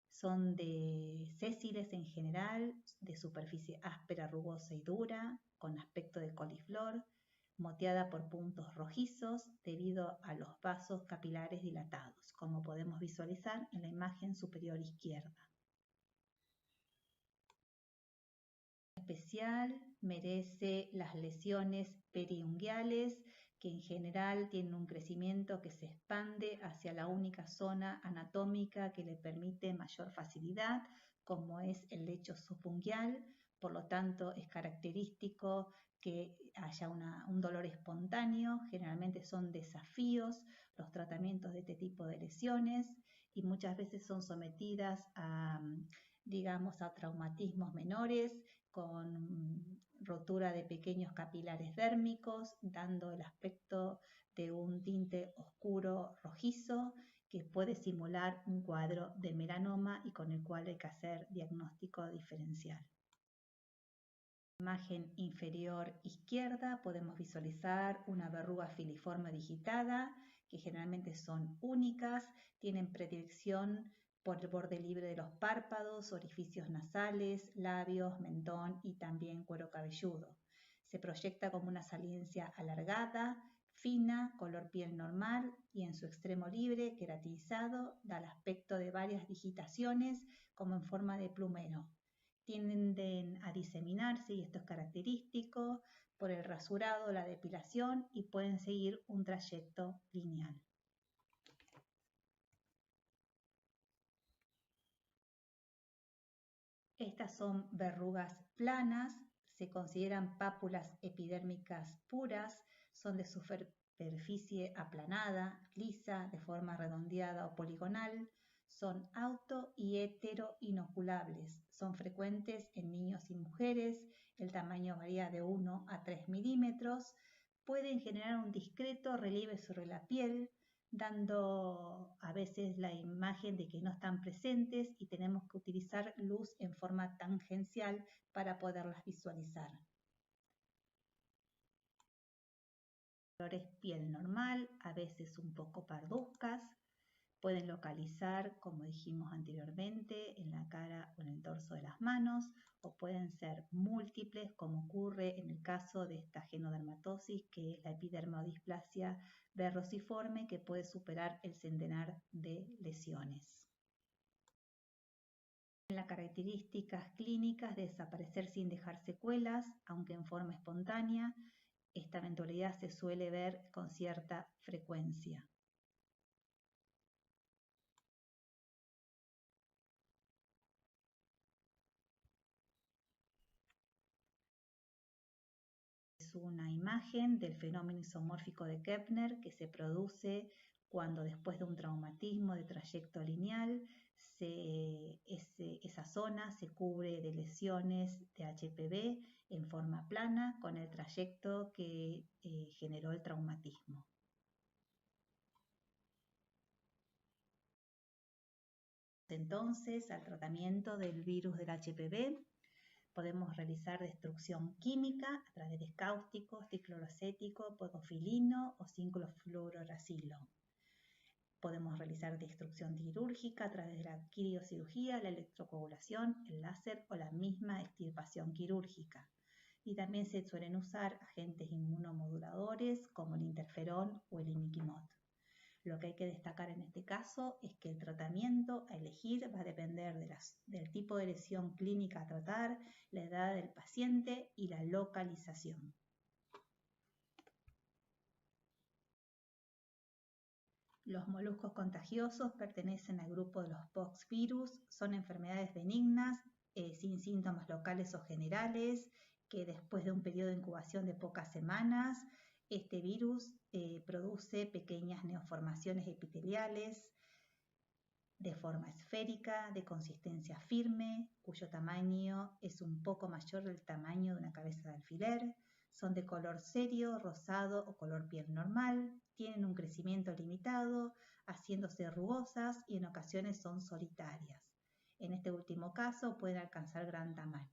Son sésiles en general, de superficie áspera, rugosa y dura, con aspecto de coliflor, moteada por puntos rojizos debido a los vasos capilares dilatados, como podemos visualizar en la imagen superior izquierda. Especial merece las lesiones periunguiales, que en general tienen un crecimiento que se expande hacia la única zona anatómica que le permite mayor facilidad, como es el lecho subunguial. Por lo tanto, es característico que haya un dolor espontáneo. Generalmente son desafíos los tratamientos de este tipo de lesiones y muchas veces son sometidas a digamos, a traumatismos menores con rotura de pequeños capilares dérmicos, dando el aspecto de un tinte oscuro rojizo que puede simular un cuadro de melanoma y con el cual hay que hacer diagnóstico diferencial. En la imagen inferior izquierda podemos visualizar una verruga filiforme digitada, que generalmente son únicas, tienen predilección por el borde libre de los párpados, orificios nasales, labios, mentón y también cuero cabelludo. Se proyecta como una saliencia alargada, fina, color piel normal y en su extremo libre, queratinizado, da el aspecto de varias digitaciones como en forma de plumero. Tienden a diseminarse, y esto es característico, por el rasurado o la depilación y pueden seguir un trayecto lineal. Estas son verrugas planas, se consideran pápulas epidérmicas puras, son de superficie aplanada, lisa, de forma redondeada o poligonal, son auto y heteroinoculables, son frecuentes en niños y mujeres, el tamaño varía de 1 a 3 milímetros, pueden generar un discreto relieve sobre la piel, dando a veces la imagen de que no están presentes y tenemos que utilizar luz en forma tangencial para poderlas visualizar. Colores piel normal, a veces un poco parduzcas, pueden localizar, como dijimos anteriormente, en la cara o en el torso de las manos, o pueden ser múltiples, como ocurre en el caso de esta genodermatosis, que es la epidermodisplasia verrociforme, que puede superar el centenar de lesiones. Las características clínicas de desaparecer sin dejar secuelas, aunque en forma espontánea, esta eventualidad se suele ver con cierta frecuencia. Es una imagen del fenómeno isomórfico de Kepner que se produce cuando después de un traumatismo de trayecto lineal, esa zona se cubre de lesiones de HPV en forma plana con el trayecto que generó el traumatismo. Entonces, al tratamiento del virus del HPV, podemos realizar destrucción química a través de cáusticos, dicloroacético, podofilino o 5-fluororacilo. Podemos realizar destrucción quirúrgica a través de la quiriocirugía, la electrocoagulación, el láser o la misma extirpación quirúrgica. Y también se suelen usar agentes inmunomoduladores como el interferón o el imiquimod. Lo que hay que destacar en este caso es que el tratamiento a elegir va a depender del tipo de lesión clínica a tratar, la edad del paciente y la localización. Los moluscos contagiosos pertenecen al grupo de los poxvirus, son enfermedades benignas, sin síntomas locales o generales, que después de un periodo de incubación de pocas semanas, este virus produce pequeñas neoformaciones epiteliales de forma esférica, de consistencia firme, cuyo tamaño es un poco mayor del tamaño de una cabeza de alfiler. Son de color serio, rosado o color piel normal, tienen un crecimiento limitado, haciéndose rugosas y en ocasiones son solitarias. En este último caso pueden alcanzar gran tamaño.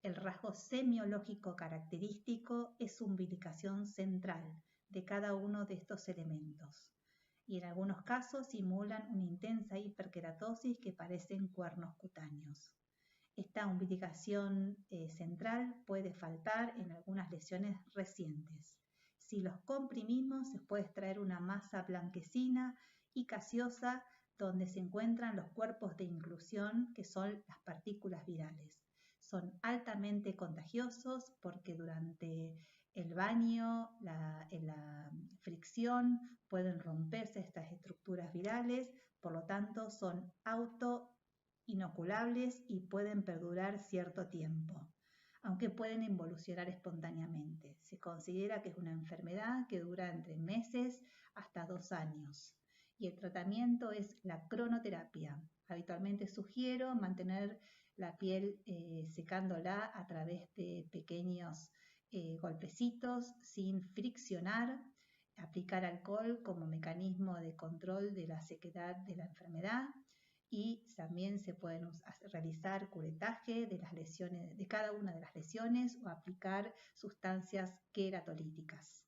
El rasgo semiológico característico es su umbilicación central de cada uno de estos elementos y en algunos casos simulan una intensa hiperkeratosis que parecen cuernos cutáneos. Esta umbilicación central puede faltar en algunas lesiones recientes. Si los comprimimos, se puede extraer una masa blanquecina y gaseosa donde se encuentran los cuerpos de inclusión, que son las partículas virales. Son altamente contagiosos porque durante el baño, la fricción, pueden romperse estas estructuras virales, por lo tanto son autoinoculables y pueden perdurar cierto tiempo, aunque pueden involucionar espontáneamente. Se considera que es una enfermedad que dura entre meses hasta 2 años y el tratamiento es la cronoterapia, Habitualmente sugiero mantener la piel secándola a través de pequeños golpecitos sin friccionar, aplicar alcohol como mecanismo de control de la sequedad de la enfermedad, y también se pueden realizar curetaje de las lesiones, de cada una de las lesiones, o aplicar sustancias queratolíticas.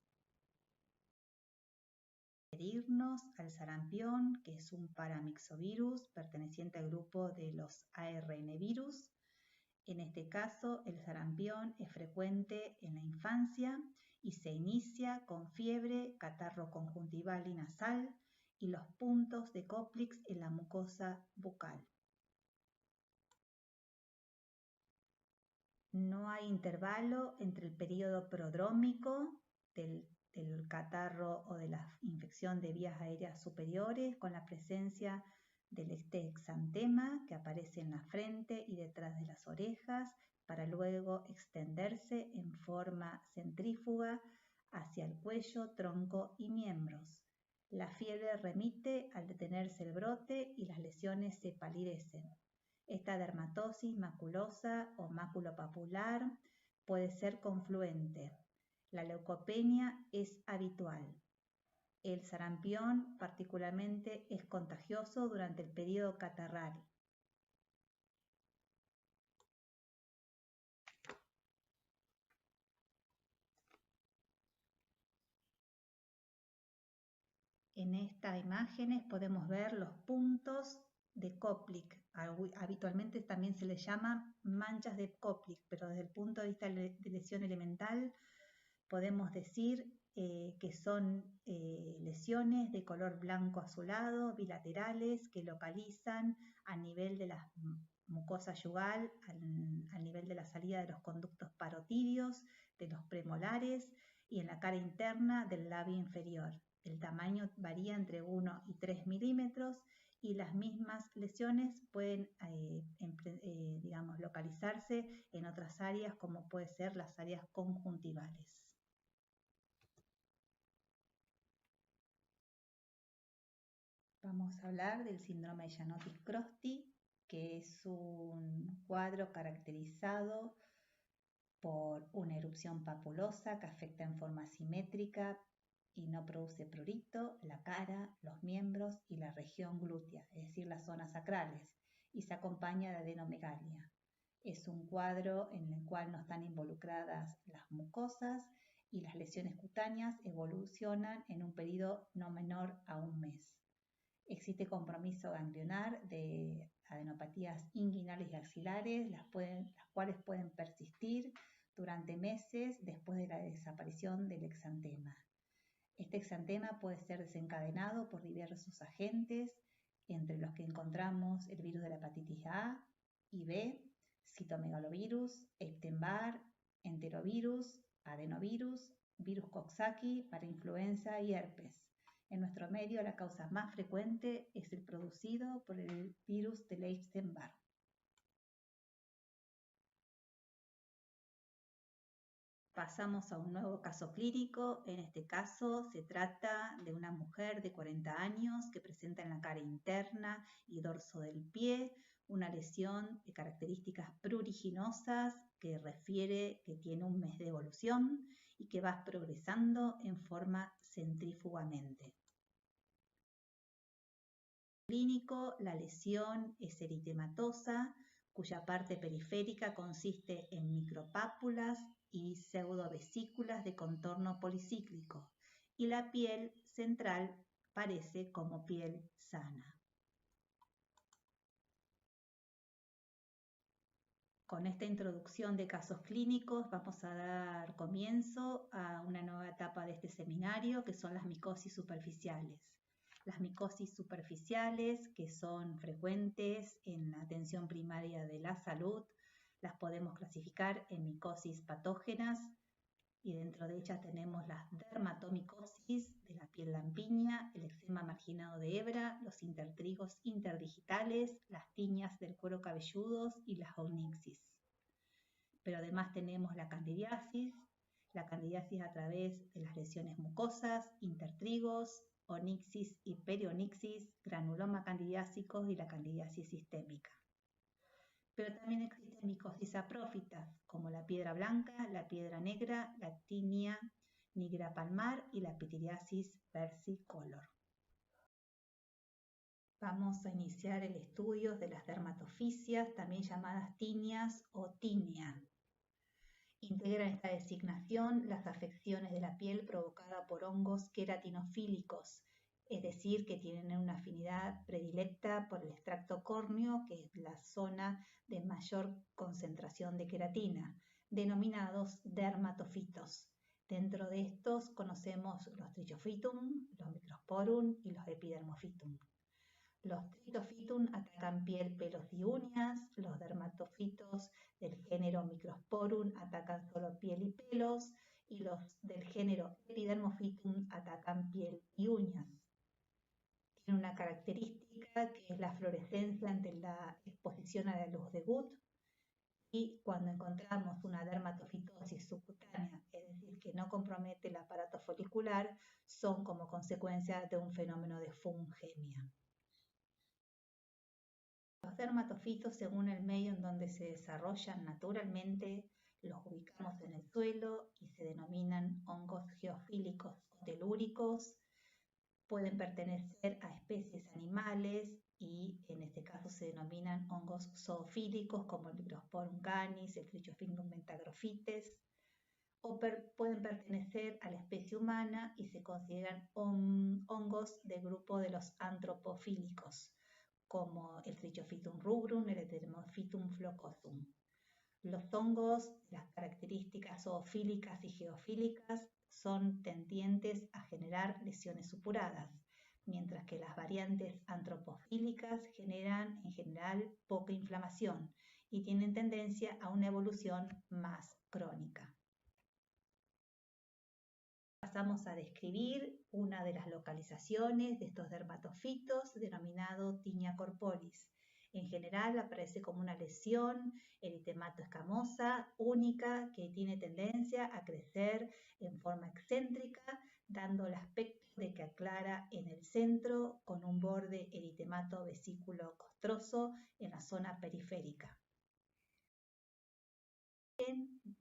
Referirnos al sarampión, que es un paramixovirus perteneciente al grupo de los ARN virus. En este caso, el sarampión es frecuente en la infancia y se inicia con fiebre, catarro conjuntival y nasal y los puntos de Koplik en la mucosa bucal. No hay intervalo entre el periodo prodrómico del catarro o de la infección de vías aéreas superiores con la presencia del exantema que aparece en la frente y detrás de las orejas para luego extenderse en forma centrífuga hacia el cuello, tronco y miembros. La fiebre remite al detenerse el brote y las lesiones se palidecen. Esta dermatosis maculosa o maculopapular puede ser confluente. La leucopenia es habitual. El sarampión particularmente es contagioso durante el periodo catarral. En estas imágenes podemos ver los puntos de Koplik. Habitualmente también se les llama manchas de Koplik, pero desde el punto de vista de lesión elemental podemos decir que son lesiones de color blanco azulado, bilaterales, que localizan a nivel de la mucosa yugal, al nivel de la salida de los conductos parotidios, de los premolares y en la cara interna del labio inferior. El tamaño varía entre 1 y 3 milímetros y las mismas lesiones pueden localizarse en otras áreas como puede ser las áreas conjuntivales. Vamos a hablar del síndrome de Jannotis-Crosty, que es un cuadro caracterizado por una erupción papulosa que afecta en forma simétrica y no produce prurito, la cara, los miembros y la región glútea, es decir, las zonas sacrales, y se acompaña de adenomegalia. Es un cuadro en el cual no están involucradas las mucosas y las lesiones cutáneas evolucionan en un periodo no menor a un mes. Existe compromiso ganglionar de adenopatías inguinales y axilares, las cuales pueden persistir durante meses después de la desaparición del exantema. Este exantema puede ser desencadenado por diversos agentes, entre los que encontramos el virus de la hepatitis A y B, citomegalovirus, Epstein-Barr, enterovirus, adenovirus, virus Coxsackie para influenza y herpes. En nuestro medio, la causa más frecuente es el producido por el virus del Epstein-Barr. Pasamos a un nuevo caso clínico. En este caso se trata de una mujer de 40 años que presenta en la cara interna y dorso del pie una lesión de características pruriginosas que refiere que tiene un mes de evolución y que va progresando en forma centrífugamente. Clínico, la lesión es eritematosa, cuya parte periférica consiste en micropápulas y pseudovesículas de contorno policíclico, y la piel central parece como piel sana. Con esta introducción de casos clínicos vamos a dar comienzo a una nueva etapa de este seminario, que son las micosis superficiales. Las micosis superficiales, que son frecuentes en la atención primaria de la salud, las podemos clasificar en micosis patógenas, y dentro de ellas tenemos las dermatomicosis de la piel lampiña, el eczema marginado de hebra, los intertrigos interdigitales, las tiñas del cuero cabelludo y las onyxis. Pero además tenemos la candidiasis a través de las lesiones mucosas, intertrigos, onixis y perionixis, granuloma candidiásicos y la candidiasis sistémica. Pero también existen micosis saprófitas, como la piedra blanca, la piedra negra, la tinea nigra palmar y la pityriasis versicolor. Vamos a iniciar el estudio de las dermatofisias, también llamadas tinias o tinea. Integran esta designación las afecciones de la piel provocadas por hongos queratinofílicos, es decir, que tienen una afinidad predilecta por el extracto córneo, que es la zona de mayor concentración de queratina, denominados dermatofitos. Dentro de estos conocemos los trichophytum, los microsporum y los epidermophytum. Los tritophytum atacan piel, pelos y uñas. Los dermatofitos del género Microsporum atacan solo piel y pelos. Y los del género Epidermophytum atacan piel y uñas. Tiene una característica que es la fluorescencia ante la exposición a la luz de Guth. Y cuando encontramos una dermatofitosis subcutánea, es decir, que no compromete el aparato folicular, son como consecuencia de un fenómeno de fungemia. Los dermatofitos, según el medio en donde se desarrollan naturalmente, los ubicamos en el suelo y se denominan hongos geofílicos o telúricos. Pueden pertenecer a especies animales y en este caso se denominan hongos zoofílicos como el Microsporum canis, el Trichophyllum mentagrophytes, o pueden pertenecer a la especie humana y se consideran hongos del grupo de los antropofílicos, como el Trichophytum rubrum, el Epidermophytum flocosum. Los hongos, las características zoofílicas y geofílicas, son tendientes a generar lesiones supuradas, mientras que las variantes antropofílicas generan en general poca inflamación y tienen tendencia a una evolución más crónica. Pasamos a describir una de las localizaciones de estos dermatofitos, denominado tinea corporis. En general aparece como una lesión eritemato-escamosa única que tiene tendencia a crecer en forma excéntrica, dando el aspecto de que aclara en el centro con un borde eritemato vesículo costroso en la zona periférica.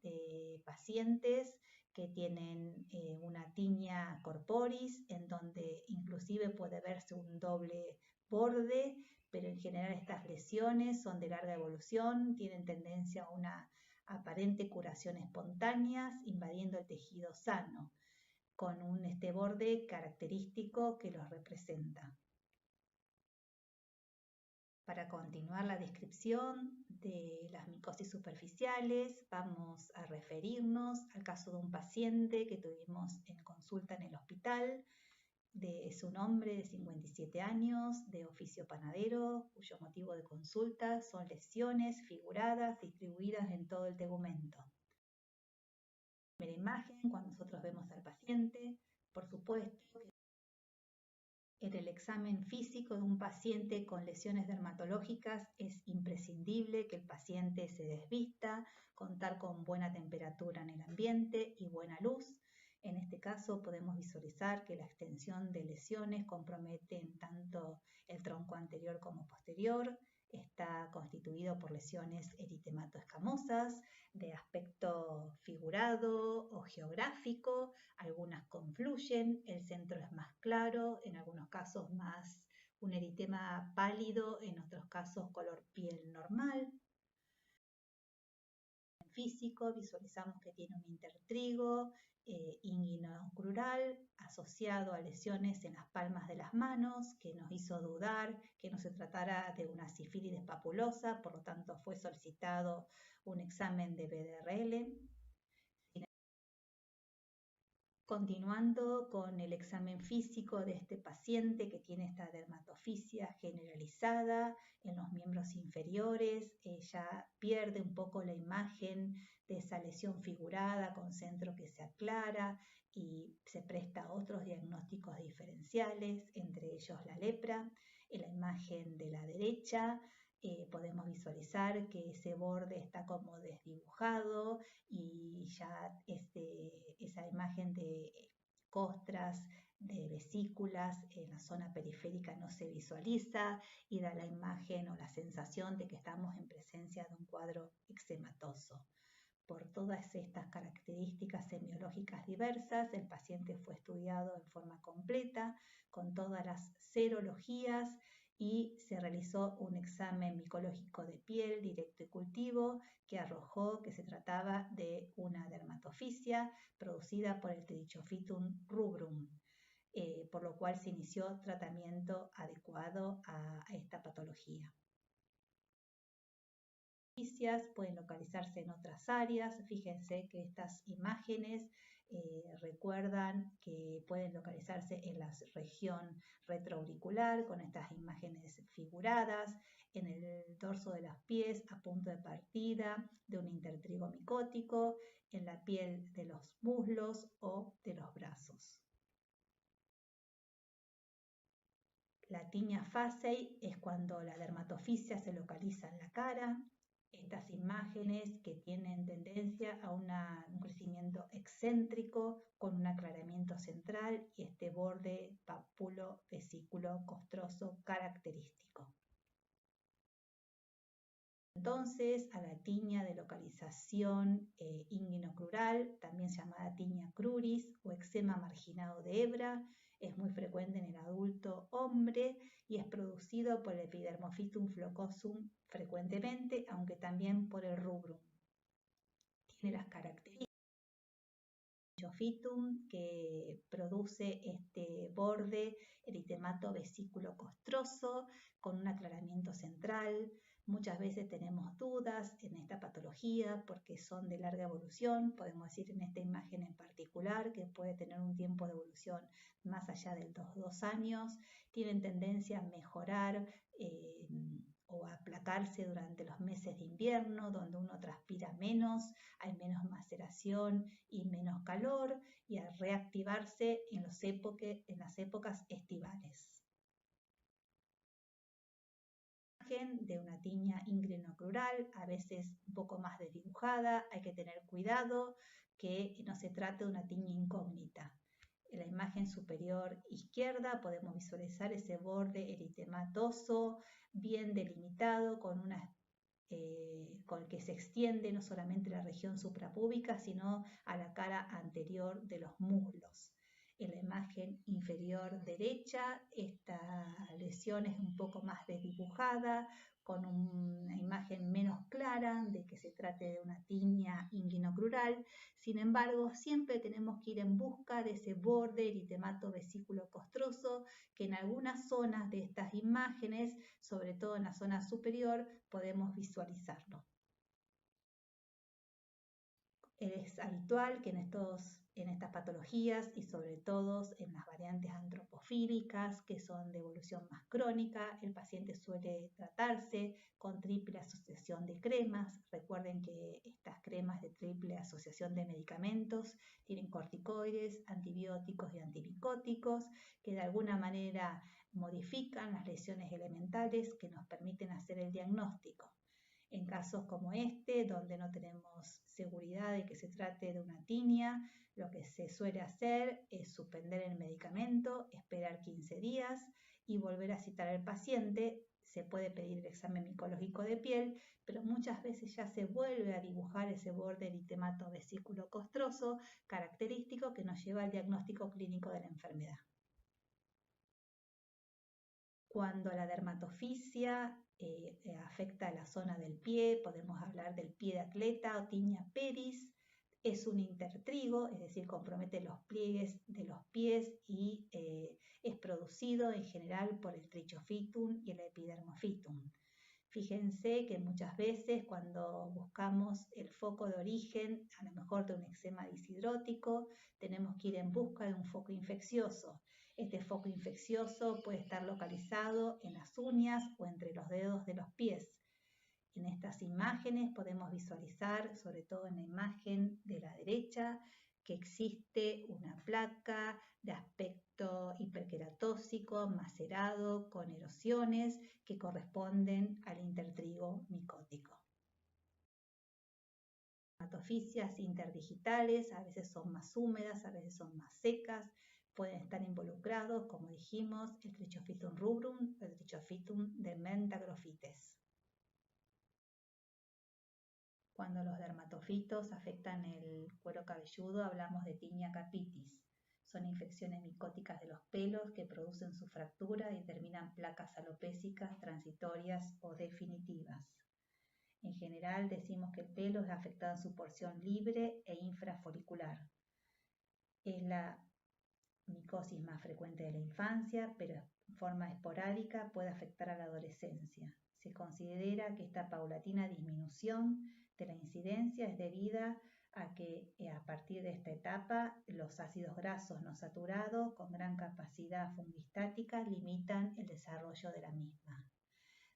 De pacientes que tienen una tinea corporis, en donde inclusive puede verse un doble borde, pero en general estas lesiones son de larga evolución, tienen tendencia a una aparente curación espontánea, invadiendo el tejido sano, con este borde característico que los representa. Para continuar la descripción de las micosis superficiales, vamos a referirnos al caso de un paciente que tuvimos en consulta en el hospital. Es un hombre de 57 años, de oficio panadero, cuyo motivo de consulta son lesiones figuradas distribuidas en todo el tegumento. En la imagen, cuando nosotros vemos al paciente, por supuesto que en el examen físico de un paciente con lesiones dermatológicas es imprescindible que el paciente se desvista, contar con buena temperatura en el ambiente y buena luz. En este caso podemos visualizar que la extensión de lesiones comprometen tanto el tronco anterior como posterior. Está constituido por lesiones eritemato-escamosas de aspecto figurado o geográfico. Algunas confluyen, el centro es más claro, en algunos casos más un eritema pálido, en otros casos color piel normal. En físico visualizamos que tiene un intertrigo inguinocrural asociado a lesiones en las palmas de las manos, que nos hizo dudar que no se tratara de una sífilis papulosa, por lo tanto fue solicitado un examen de BDRL. Continuando con el examen físico de este paciente que tiene esta dermatofisia generalizada en los miembros inferiores, ella pierde un poco la imagen de esa lesión figurada con centro que se aclara y se presta a otros diagnósticos diferenciales, entre ellos la lepra. En la imagen de la derecha podemos visualizar que ese borde está como desdibujado y ya esa imagen de costras de vesículas en la zona periférica no se visualiza y da la imagen o la sensación de que estamos en presencia de un cuadro eczematoso. Por todas estas características semiológicas diversas, el paciente fue estudiado en forma completa, con todas las serologías, y se realizó un examen micológico de piel directo y cultivo que arrojó que se trataba de una dermatofisia producida por el Trichophytum rubrum, por lo cual se inició tratamiento adecuado a esta patología. Pueden localizarse en otras áreas. Fíjense que estas imágenes recuerdan que pueden localizarse en la región retroauricular con estas imágenes figuradas, en el dorso de los pies a punto de partida de un intertrigo micótico, en la piel de los muslos o de los brazos. La tinea faciei es cuando la dermatofisia se localiza en la cara. Estas imágenes que tienen tendencia a un crecimiento excéntrico con un aclaramiento central y este borde pápulo vesículo costroso característico. Entonces, a la tinea de localización inguinocrural, también llamada tinea cruris o eczema marginado de hebra, es muy frecuente en el adulto hombre y es producido por el Epidermophytum flocosum frecuentemente, aunque también por el rubrum. Tiene las características del Trichophytum que produce este borde eritemato vesículo costroso con un aclaramiento central. Muchas veces tenemos dudas en esta patología porque son de larga evolución. Podemos decir en esta imagen en particular que puede tener un tiempo de evolución más allá de los 2 años. Tienen tendencia a mejorar o a aplacarse durante los meses de invierno, donde uno transpira menos, hay menos maceración y menos calor, y a reactivarse en las épocas estivales. De una tinea inguinocrural, a veces un poco más desdibujada, hay que tener cuidado que no se trate de una tinea incógnita. En la imagen superior izquierda podemos visualizar ese borde eritematoso bien delimitado con el que se extiende no solamente la región suprapúbica, sino a la cara anterior de los muslos. En la imagen inferior derecha, esta lesión es un poco más desdibujada, con una imagen menos clara de que se trate de una tinea inguinocrural. Sin embargo, siempre tenemos que ir en busca de ese borde eritemato vesículo costroso, que en algunas zonas de estas imágenes, sobre todo en la zona superior, podemos visualizarlo. Es habitual que en estas patologías y sobre todo en las variantes antropofílicas que son de evolución más crónica, el paciente suele tratarse con triple asociación de cremas. Recuerden que estas cremas de triple asociación de medicamentos tienen corticoides, antibióticos y antimicóticos que de alguna manera modifican las lesiones elementales que nos permiten hacer el diagnóstico. En casos como este, donde no tenemos seguridad de que se trate de una tinea, lo que se suele hacer es suspender el medicamento, esperar 15 días y volver a citar al paciente. Se puede pedir el examen micológico de piel, pero muchas veces ya se vuelve a dibujar ese borde eritemato vesículo costroso característico que nos lleva al diagnóstico clínico de la enfermedad. Cuando la dermatofisia afecta la zona del pie, podemos hablar del pie de atleta o tinea pedis. Es un intertrigo, es decir, compromete los pliegues de los pies y es producido en general por el Trichophytum y el Epidermophytum. Fíjense que muchas veces cuando buscamos el foco de origen, a lo mejor de un eczema disidrótico, tenemos que ir en busca de un foco infeccioso. Este foco infeccioso puede estar localizado en las uñas o entre los dedos de los pies. En estas imágenes podemos visualizar, sobre todo en la imagen de la derecha, que existe una placa de aspecto hiperqueratósico, macerado, con erosiones que corresponden al intertrigo micótico. Dermatofisias interdigitales, a veces son más húmedas, a veces son más secas, Pueden estar involucrados, como dijimos, el Trichophytum rubrum o el Trichophytum de Mentagrophytes. Cuando los dermatofitos afectan el cuero cabelludo, hablamos de tinea capitis. Son infecciones micóticas de los pelos que producen su fractura y determinan placas alopécicas transitorias o definitivas. En general decimos que el pelo es afectado en su porción libre e infrafolicular. Es la micosis más frecuente de la infancia, pero en forma esporádica puede afectar a la adolescencia. Se considera que esta paulatina disminución de la incidencia es debida a que a partir de esta etapa los ácidos grasos no saturados con gran capacidad fungistática limitan el desarrollo de la misma.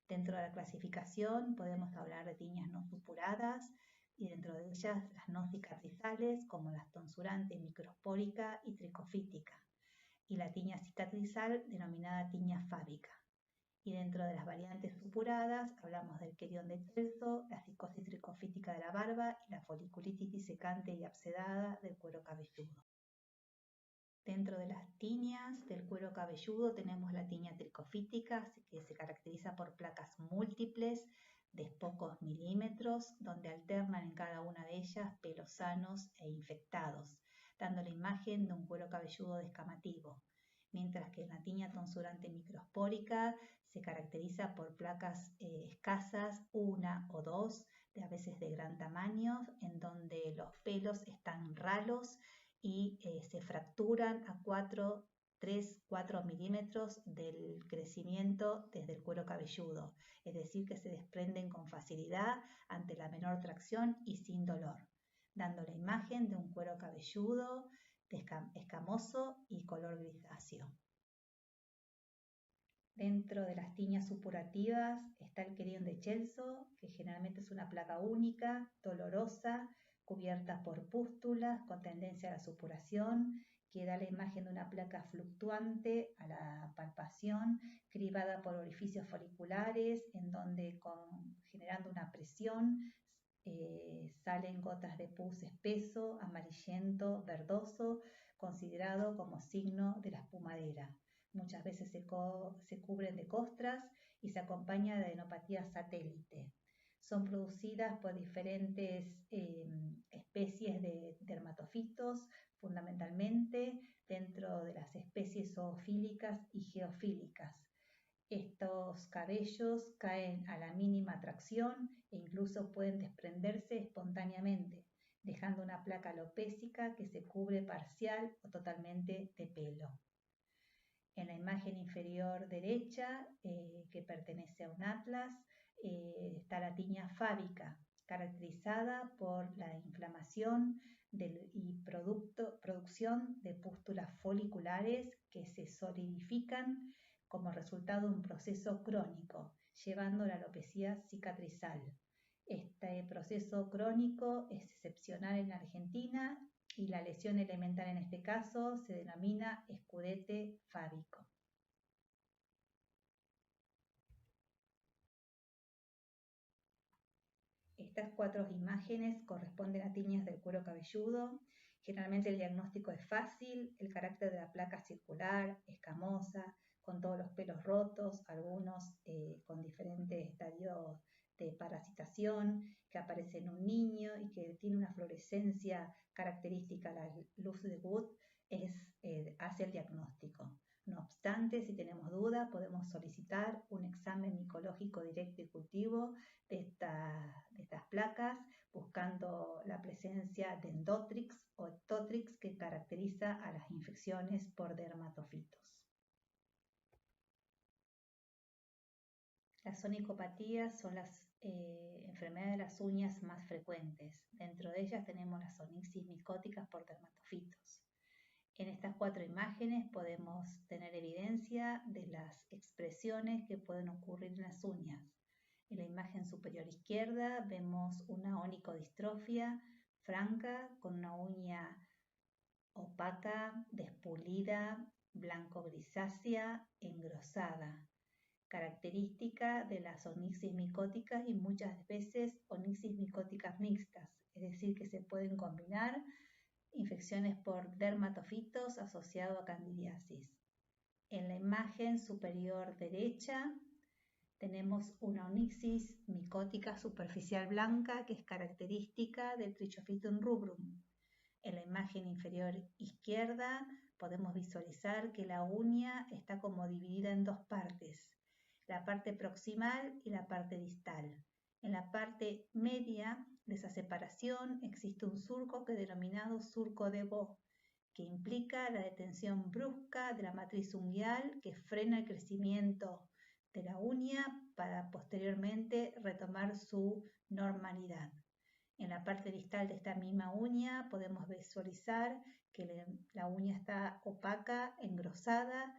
Dentro de la clasificación podemos hablar de tiñas no supuradas y dentro de ellas las no cicatrizales como las tonsurantes microspórica y tricofítica y la tiña cicatrizal denominada tiña fábica. Y dentro de las variantes supuradas hablamos del querión de Celso, la cicosis tricofítica de la barba y la foliculitis disecante y abscedada del cuero cabelludo. Dentro de las tiñas del cuero cabelludo tenemos la tiña tricofítica, que se caracteriza por placas múltiples de pocos milímetros, donde alternan en cada una de ellas pelos sanos e infectados, dando la imagen de un cuero cabelludo descamativo, mientras que la tiña tonsurante microspórica se caracteriza por placas escasas, una o dos, a veces de gran tamaño, en donde los pelos están ralos y se fracturan a 3-4 milímetros del crecimiento desde el cuero cabelludo, es decir, que se desprenden con facilidad ante la menor tracción y sin dolor, dando la imagen de un cuero cabelludo escamoso y color grisáceo. Dentro de las tiñas supurativas está el querión de Celso, que generalmente es una placa única, dolorosa, cubierta por pústulas con tendencia a la supuración, que da la imagen de una placa fluctuante a la palpación, cribada por orificios foliculares, en donde generando una presión salen gotas de pus espeso, amarillento, verdoso, considerado como signo de la espumadera. Muchas veces se cubren de costras y se acompaña de adenopatía satélite. Son producidas por diferentes especies de dermatofitos, fundamentalmente dentro de las especies zoofílicas y geofílicas. Estos cabellos caen a la mínima tracción e incluso pueden desprenderse espontáneamente, dejando una placa alopécica que se cubre parcial o totalmente de pelo. En la imagen inferior derecha, que pertenece a un atlas, está la tiña fábica, caracterizada por la inflamación y producción de pústulas foliculares que se solidifican como resultado de un proceso crónico, llevando a la alopecia cicatrizal. Este proceso crónico es excepcional en Argentina y la lesión elemental en este caso se denomina escudete fábico. Estas 4 imágenes corresponden a tiñas del cuero cabelludo. Generalmente el diagnóstico es fácil, el carácter de la placa circular, escamosa, con todos los pelos rotos, algunos con diferentes estadios de parasitación, que aparece en un niño y que tiene una fluorescencia característica, la luz de Wood, hace el diagnóstico. No obstante, si tenemos duda, podemos solicitar un examen micológico directo y cultivo de estas placas, buscando la presencia de endotrix o ectotrix que caracteriza a las infecciones por dermatofitos. Las onicopatías son las enfermedades de las uñas más frecuentes. Dentro de ellas tenemos las onyxis micóticas por dermatofitos. En estas 4 imágenes podemos tener evidencia de las expresiones que pueden ocurrir en las uñas. En la imagen superior izquierda vemos una onicodistrofia franca con una uña opaca, despulida, blanco-grisácea, engrosada, característica de las onyxis micóticas y muchas veces onyxis micóticas mixtas, es decir, que se pueden combinar infecciones infecciones por dermatofitos asociado a candidiasis. En la imagen superior derecha tenemos una onyxis micótica superficial blanca que es característica del Trichophytum rubrum. En la imagen inferior izquierda podemos visualizar que la uña está como dividida en dos partes, la parte proximal y la parte distal. En la parte media de esa separación existe un surco que es denominado surco de Bo, que implica la detención brusca de la matriz unguial que frena el crecimiento de la uña para posteriormente retomar su normalidad. En la parte distal de esta misma uña podemos visualizar que la uña está opaca, engrosada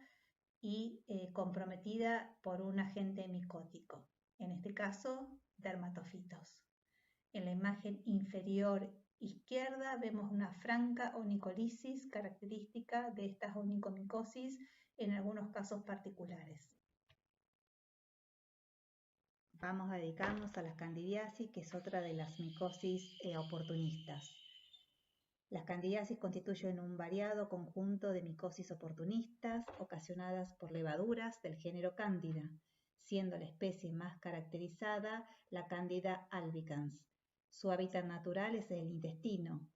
y comprometida por un agente micótico, en este caso dermatofitos. En la imagen inferior izquierda vemos una franca onicolisis característica de estas onicomicosis en algunos casos particulares. Vamos a dedicarnos a las candidiasis, que es otra de las micosis oportunistas. Las candidiasis constituyen un variado conjunto de micosis oportunistas ocasionadas por levaduras del género Cándida, siendo la especie más caracterizada la Cándida albicans. Su hábitat natural es el intestino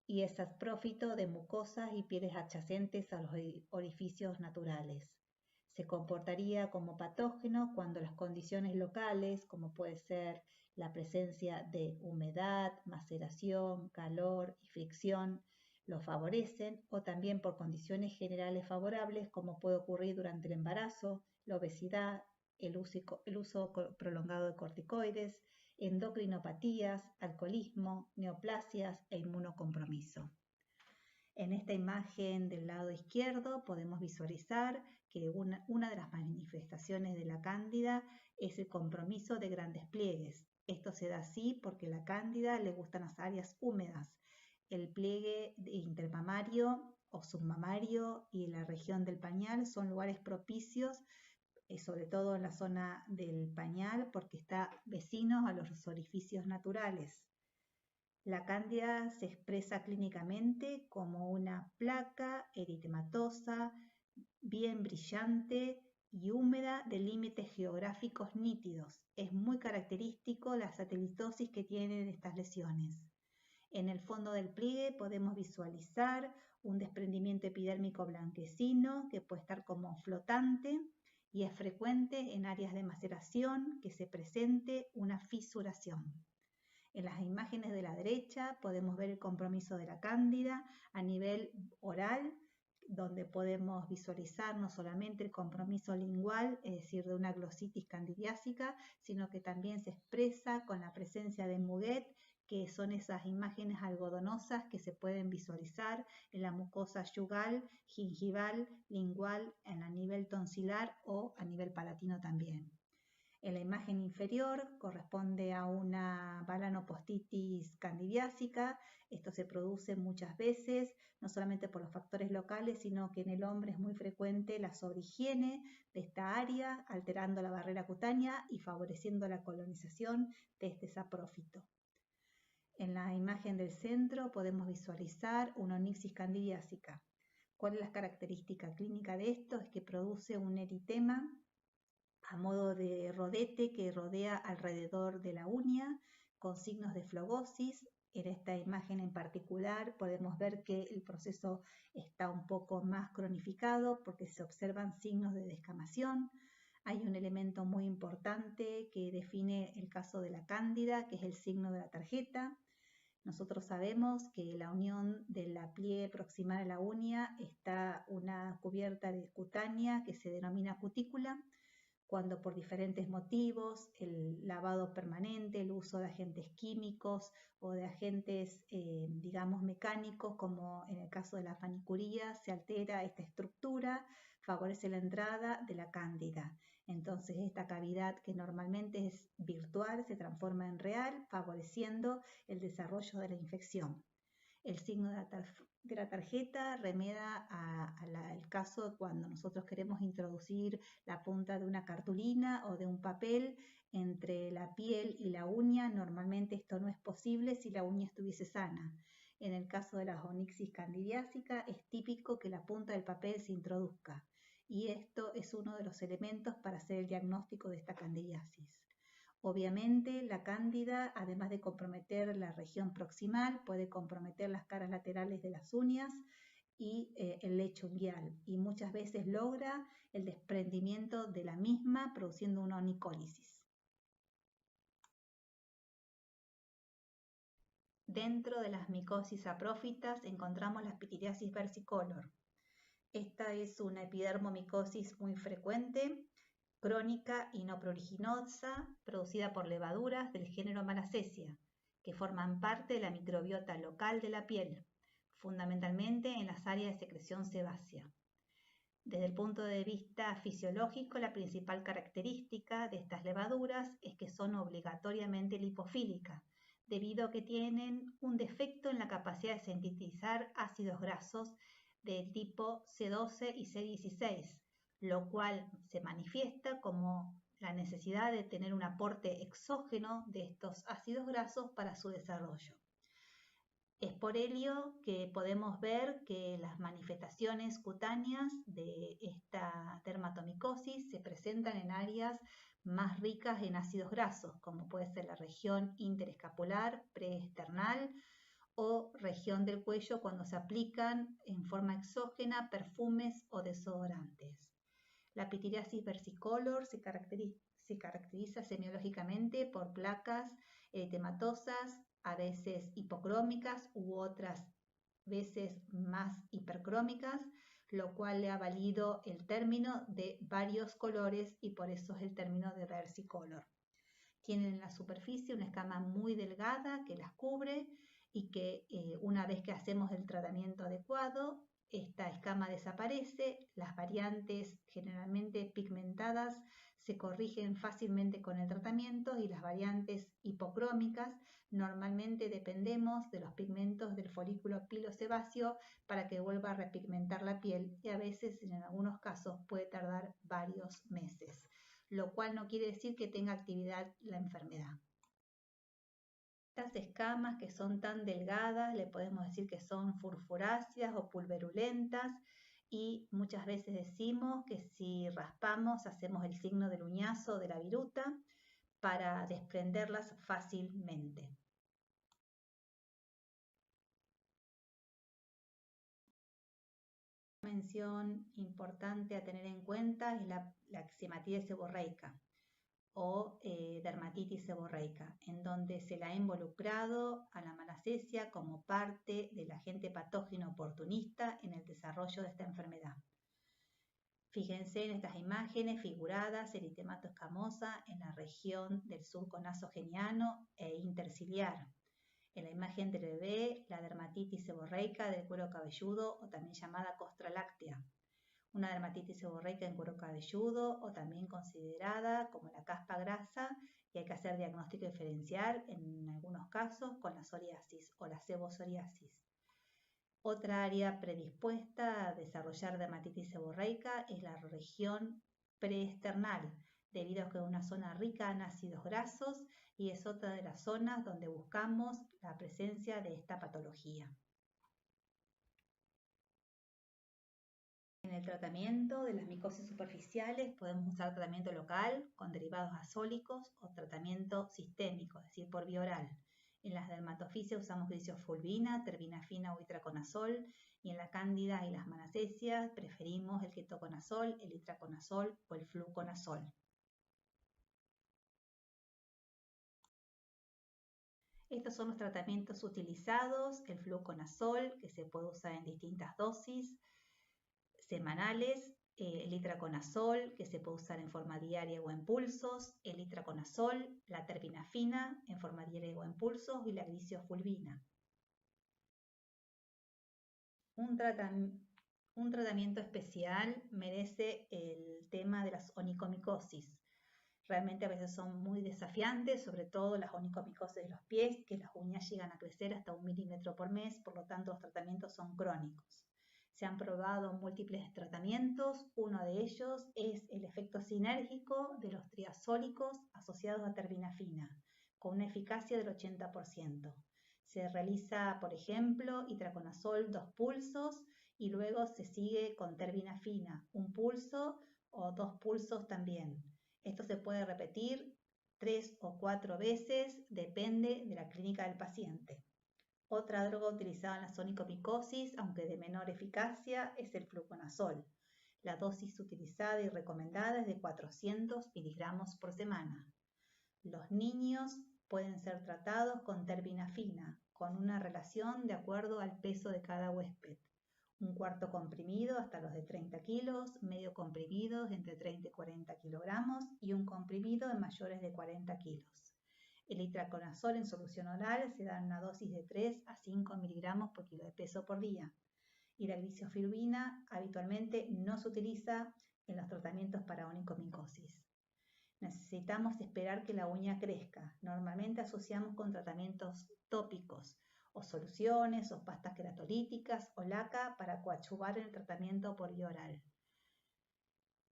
y es saprófito de mucosas y pieles adyacentes a los orificios naturales. Se comportaría como patógeno cuando las condiciones locales, como puede ser la presencia de humedad, maceración, calor y fricción, lo favorecen, o también por condiciones generales favorables, como puede ocurrir durante el embarazo, la obesidad, el uso prolongado de corticoides, endocrinopatías, alcoholismo, neoplasias e inmunocompromiso. En esta imagen del lado izquierdo podemos visualizar que una de las manifestaciones de la cándida es el compromiso de grandes pliegues. Esto se da así porque a la cándida le gustan las áreas húmedas. El pliegue intermamario o submamario y la región del pañal son lugares propicios, sobre todo en la zona del pañal, porque está vecino a los orificios naturales. La cándida se expresa clínicamente como una placa eritematosa, bien brillante y húmeda de límites geográficos nítidos. Es muy característico la satelitosis que tienen estas lesiones. En el fondo del pliegue podemos visualizar un desprendimiento epidérmico blanquecino que puede estar como flotante y es frecuente en áreas de maceración que se presente una fisuración. En las imágenes de la derecha podemos ver el compromiso de la cándida a nivel oral, donde podemos visualizar no solamente el compromiso lingual, es decir, de una glositis candidiásica, sino que también se expresa con la presencia de muguet, que son esas imágenes algodonosas que se pueden visualizar en la mucosa yugal, gingival, lingual, en a nivel tonsilar o a nivel palatino también. En la imagen inferior corresponde a una balanopostitis candidiásica. Esto se produce muchas veces, no solamente por los factores locales, sino que en el hombre es muy frecuente la sobrehigiene de esta área, alterando la barrera cutánea y favoreciendo la colonización de este saprófito. En la imagen del centro podemos visualizar una onyxis candidiásica. ¿Cuál es la característica clínica de esto? Es que produce un eritema a modo de rodete que rodea alrededor de la uña con signos de flogosis. En esta imagen en particular podemos ver que el proceso está un poco más cronificado porque se observan signos de descamación. Hay un elemento muy importante que define el caso de la cándida, que es el signo de la tarjeta. Nosotros sabemos que en la unión de la pliegue proximal a la uña está una cubierta de cutánea que se denomina cutícula. Cuando por diferentes motivos, el lavado permanente, el uso de agentes químicos o de agentes, digamos, mecánicos, como en el caso de la panicuría, se altera esta estructura, favorece la entrada de la cándida. Entonces, esta cavidad que normalmente es virtual se transforma en real, favoreciendo el desarrollo de la infección. El signo de la tarjeta remeda al caso cuando nosotros queremos introducir la punta de una cartulina o de un papel entre la piel y la uña. Normalmente esto no es posible si la uña estuviese sana. En el caso de la onyxis candidiásica es típico que la punta del papel se introduzca y esto es uno de los elementos para hacer el diagnóstico de esta candidiasis. Obviamente la cándida, además de comprometer la región proximal, puede comprometer las caras laterales de las uñas y el lecho unguial, y muchas veces logra el desprendimiento de la misma produciendo una onicólisis. Dentro de las micosis aprófitas encontramos la pitiriasis versicolor. Esta es una epidermomicosis muy frecuente, crónica y no pruriginosa, producida por levaduras del género Malassezia, que forman parte de la microbiota local de la piel, fundamentalmente en las áreas de secreción sebácea. Desde el punto de vista fisiológico, la principal característica de estas levaduras es que son obligatoriamente lipofílicas, debido a que tienen un defecto en la capacidad de sintetizar ácidos grasos del tipo C12 y C16, lo cual se manifiesta como la necesidad de tener un aporte exógeno de estos ácidos grasos para su desarrollo. Es por ello que podemos ver que las manifestaciones cutáneas de esta dermatomicosis se presentan en áreas más ricas en ácidos grasos, como puede ser la región interescapular, preesternal o región del cuello cuando se aplican en forma exógena perfumes o desodorantes. La pitiriasis versicolor se caracteriza semiológicamente por placas eritematosas, a veces hipocrómicas u otras veces más hipercrómicas, lo cual le ha valido el término de varios colores y por eso es el término de versicolor. Tienen en la superficie una escama muy delgada que las cubre y que una vez que hacemos el tratamiento adecuado, esta escama desaparece, las variantes generalmente pigmentadas se corrigen fácilmente con el tratamiento y las variantes hipocrómicas normalmente dependemos de los pigmentos del folículo pilosebáceo para que vuelva a repigmentar la piel y a veces en algunos casos puede tardar varios meses, lo cual no quiere decir que tenga actividad la enfermedad. Estas escamas que son tan delgadas, le podemos decir que son furfuráceas o pulverulentas y muchas veces decimos que si raspamos hacemos el signo del uñazo o de la viruta para desprenderlas fácilmente. Una mención importante a tener en cuenta es la eczematitis seborreica o dermatitis seborreica, en donde se la ha involucrado a la Malassezia como parte del agente patógeno oportunista en el desarrollo de esta enfermedad. Fíjense en estas imágenes figuradas eritemato escamosa en la región del surco nasogeniano e interciliar. En la imagen del bebé, la dermatitis seborreica del cuero cabelludo o también llamada costra láctea. Una dermatitis seborreica en cuero cabelludo o también considerada como la caspa grasa y hay que hacer diagnóstico diferencial en algunos casos con la psoriasis o la sebopsoriasis. Otra área predispuesta a desarrollar dermatitis seborreica es la región preesternal, debido a que es una zona rica en ácidos grasos y es otra de las zonas donde buscamos la presencia de esta patología. En el tratamiento de las micosis superficiales podemos usar tratamiento local con derivados azólicos o tratamiento sistémico, es decir, por vía oral. En las dermatofisias usamos gliciofulvina, terbinafina o itraconazol y en la cándida y las Malassezia preferimos el ketoconazol, el itraconazol o el fluconazol. Estos son los tratamientos utilizados, el fluconazol que se puede usar en distintas dosis semanales, el itraconazol que se puede usar en forma diaria o en pulsos, el itraconazol, la terbinafina en forma diaria o en pulsos y la gliciofulvina. Un tratamiento especial merece el tema de las onicomicosis. Realmente a veces son muy desafiantes, sobre todo las onicomicosis de los pies, que las uñas llegan a crecer hasta 1 milímetro por mes, por lo tanto los tratamientos son crónicos. Se han probado múltiples tratamientos, uno de ellos es el efecto sinérgico de los triazólicos asociados a terbinafina, con una eficacia del 80%. Se realiza, por ejemplo, itraconazol 2 pulsos y luego se sigue con terbinafina 1 pulso o 2 pulsos también. Esto se puede repetir 3 o 4 veces, depende de la clínica del paciente. Otra droga utilizada en la onicomicosis, aunque de menor eficacia, es el fluconazol. La dosis utilizada y recomendada es de 400 miligramos por semana. Los niños pueden ser tratados con terbinafina, con una relación de acuerdo al peso de cada huésped. Un cuarto comprimido hasta los de 30 kilos, medio comprimido entre 30 y 40 kilogramos y un comprimido en mayores de 40 kilos. El itraconazol en solución oral se da en una dosis de 3 a 5 miligramos por kilo de peso por día. Y la glisofirbina habitualmente no se utiliza en los tratamientos para onicomicosis. Necesitamos esperar que la uña crezca. Normalmente asociamos con tratamientos tópicos o soluciones o pastas queratolíticas o laca para coadyuvar en el tratamiento por vía oral.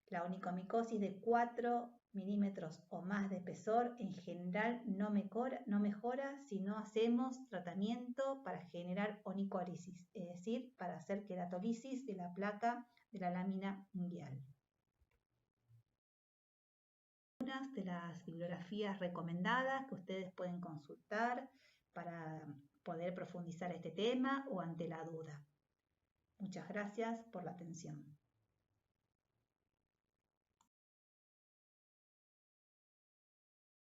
La onicomicosis de 4 milímetros o más de espesor en general no mejora si no hacemos tratamiento para generar onicólisis, es decir, para hacer queratolisis de la placa de la lámina unguial. Algunas de las bibliografías recomendadas que ustedes pueden consultar para poder profundizar este tema o ante la duda. Muchas gracias por la atención.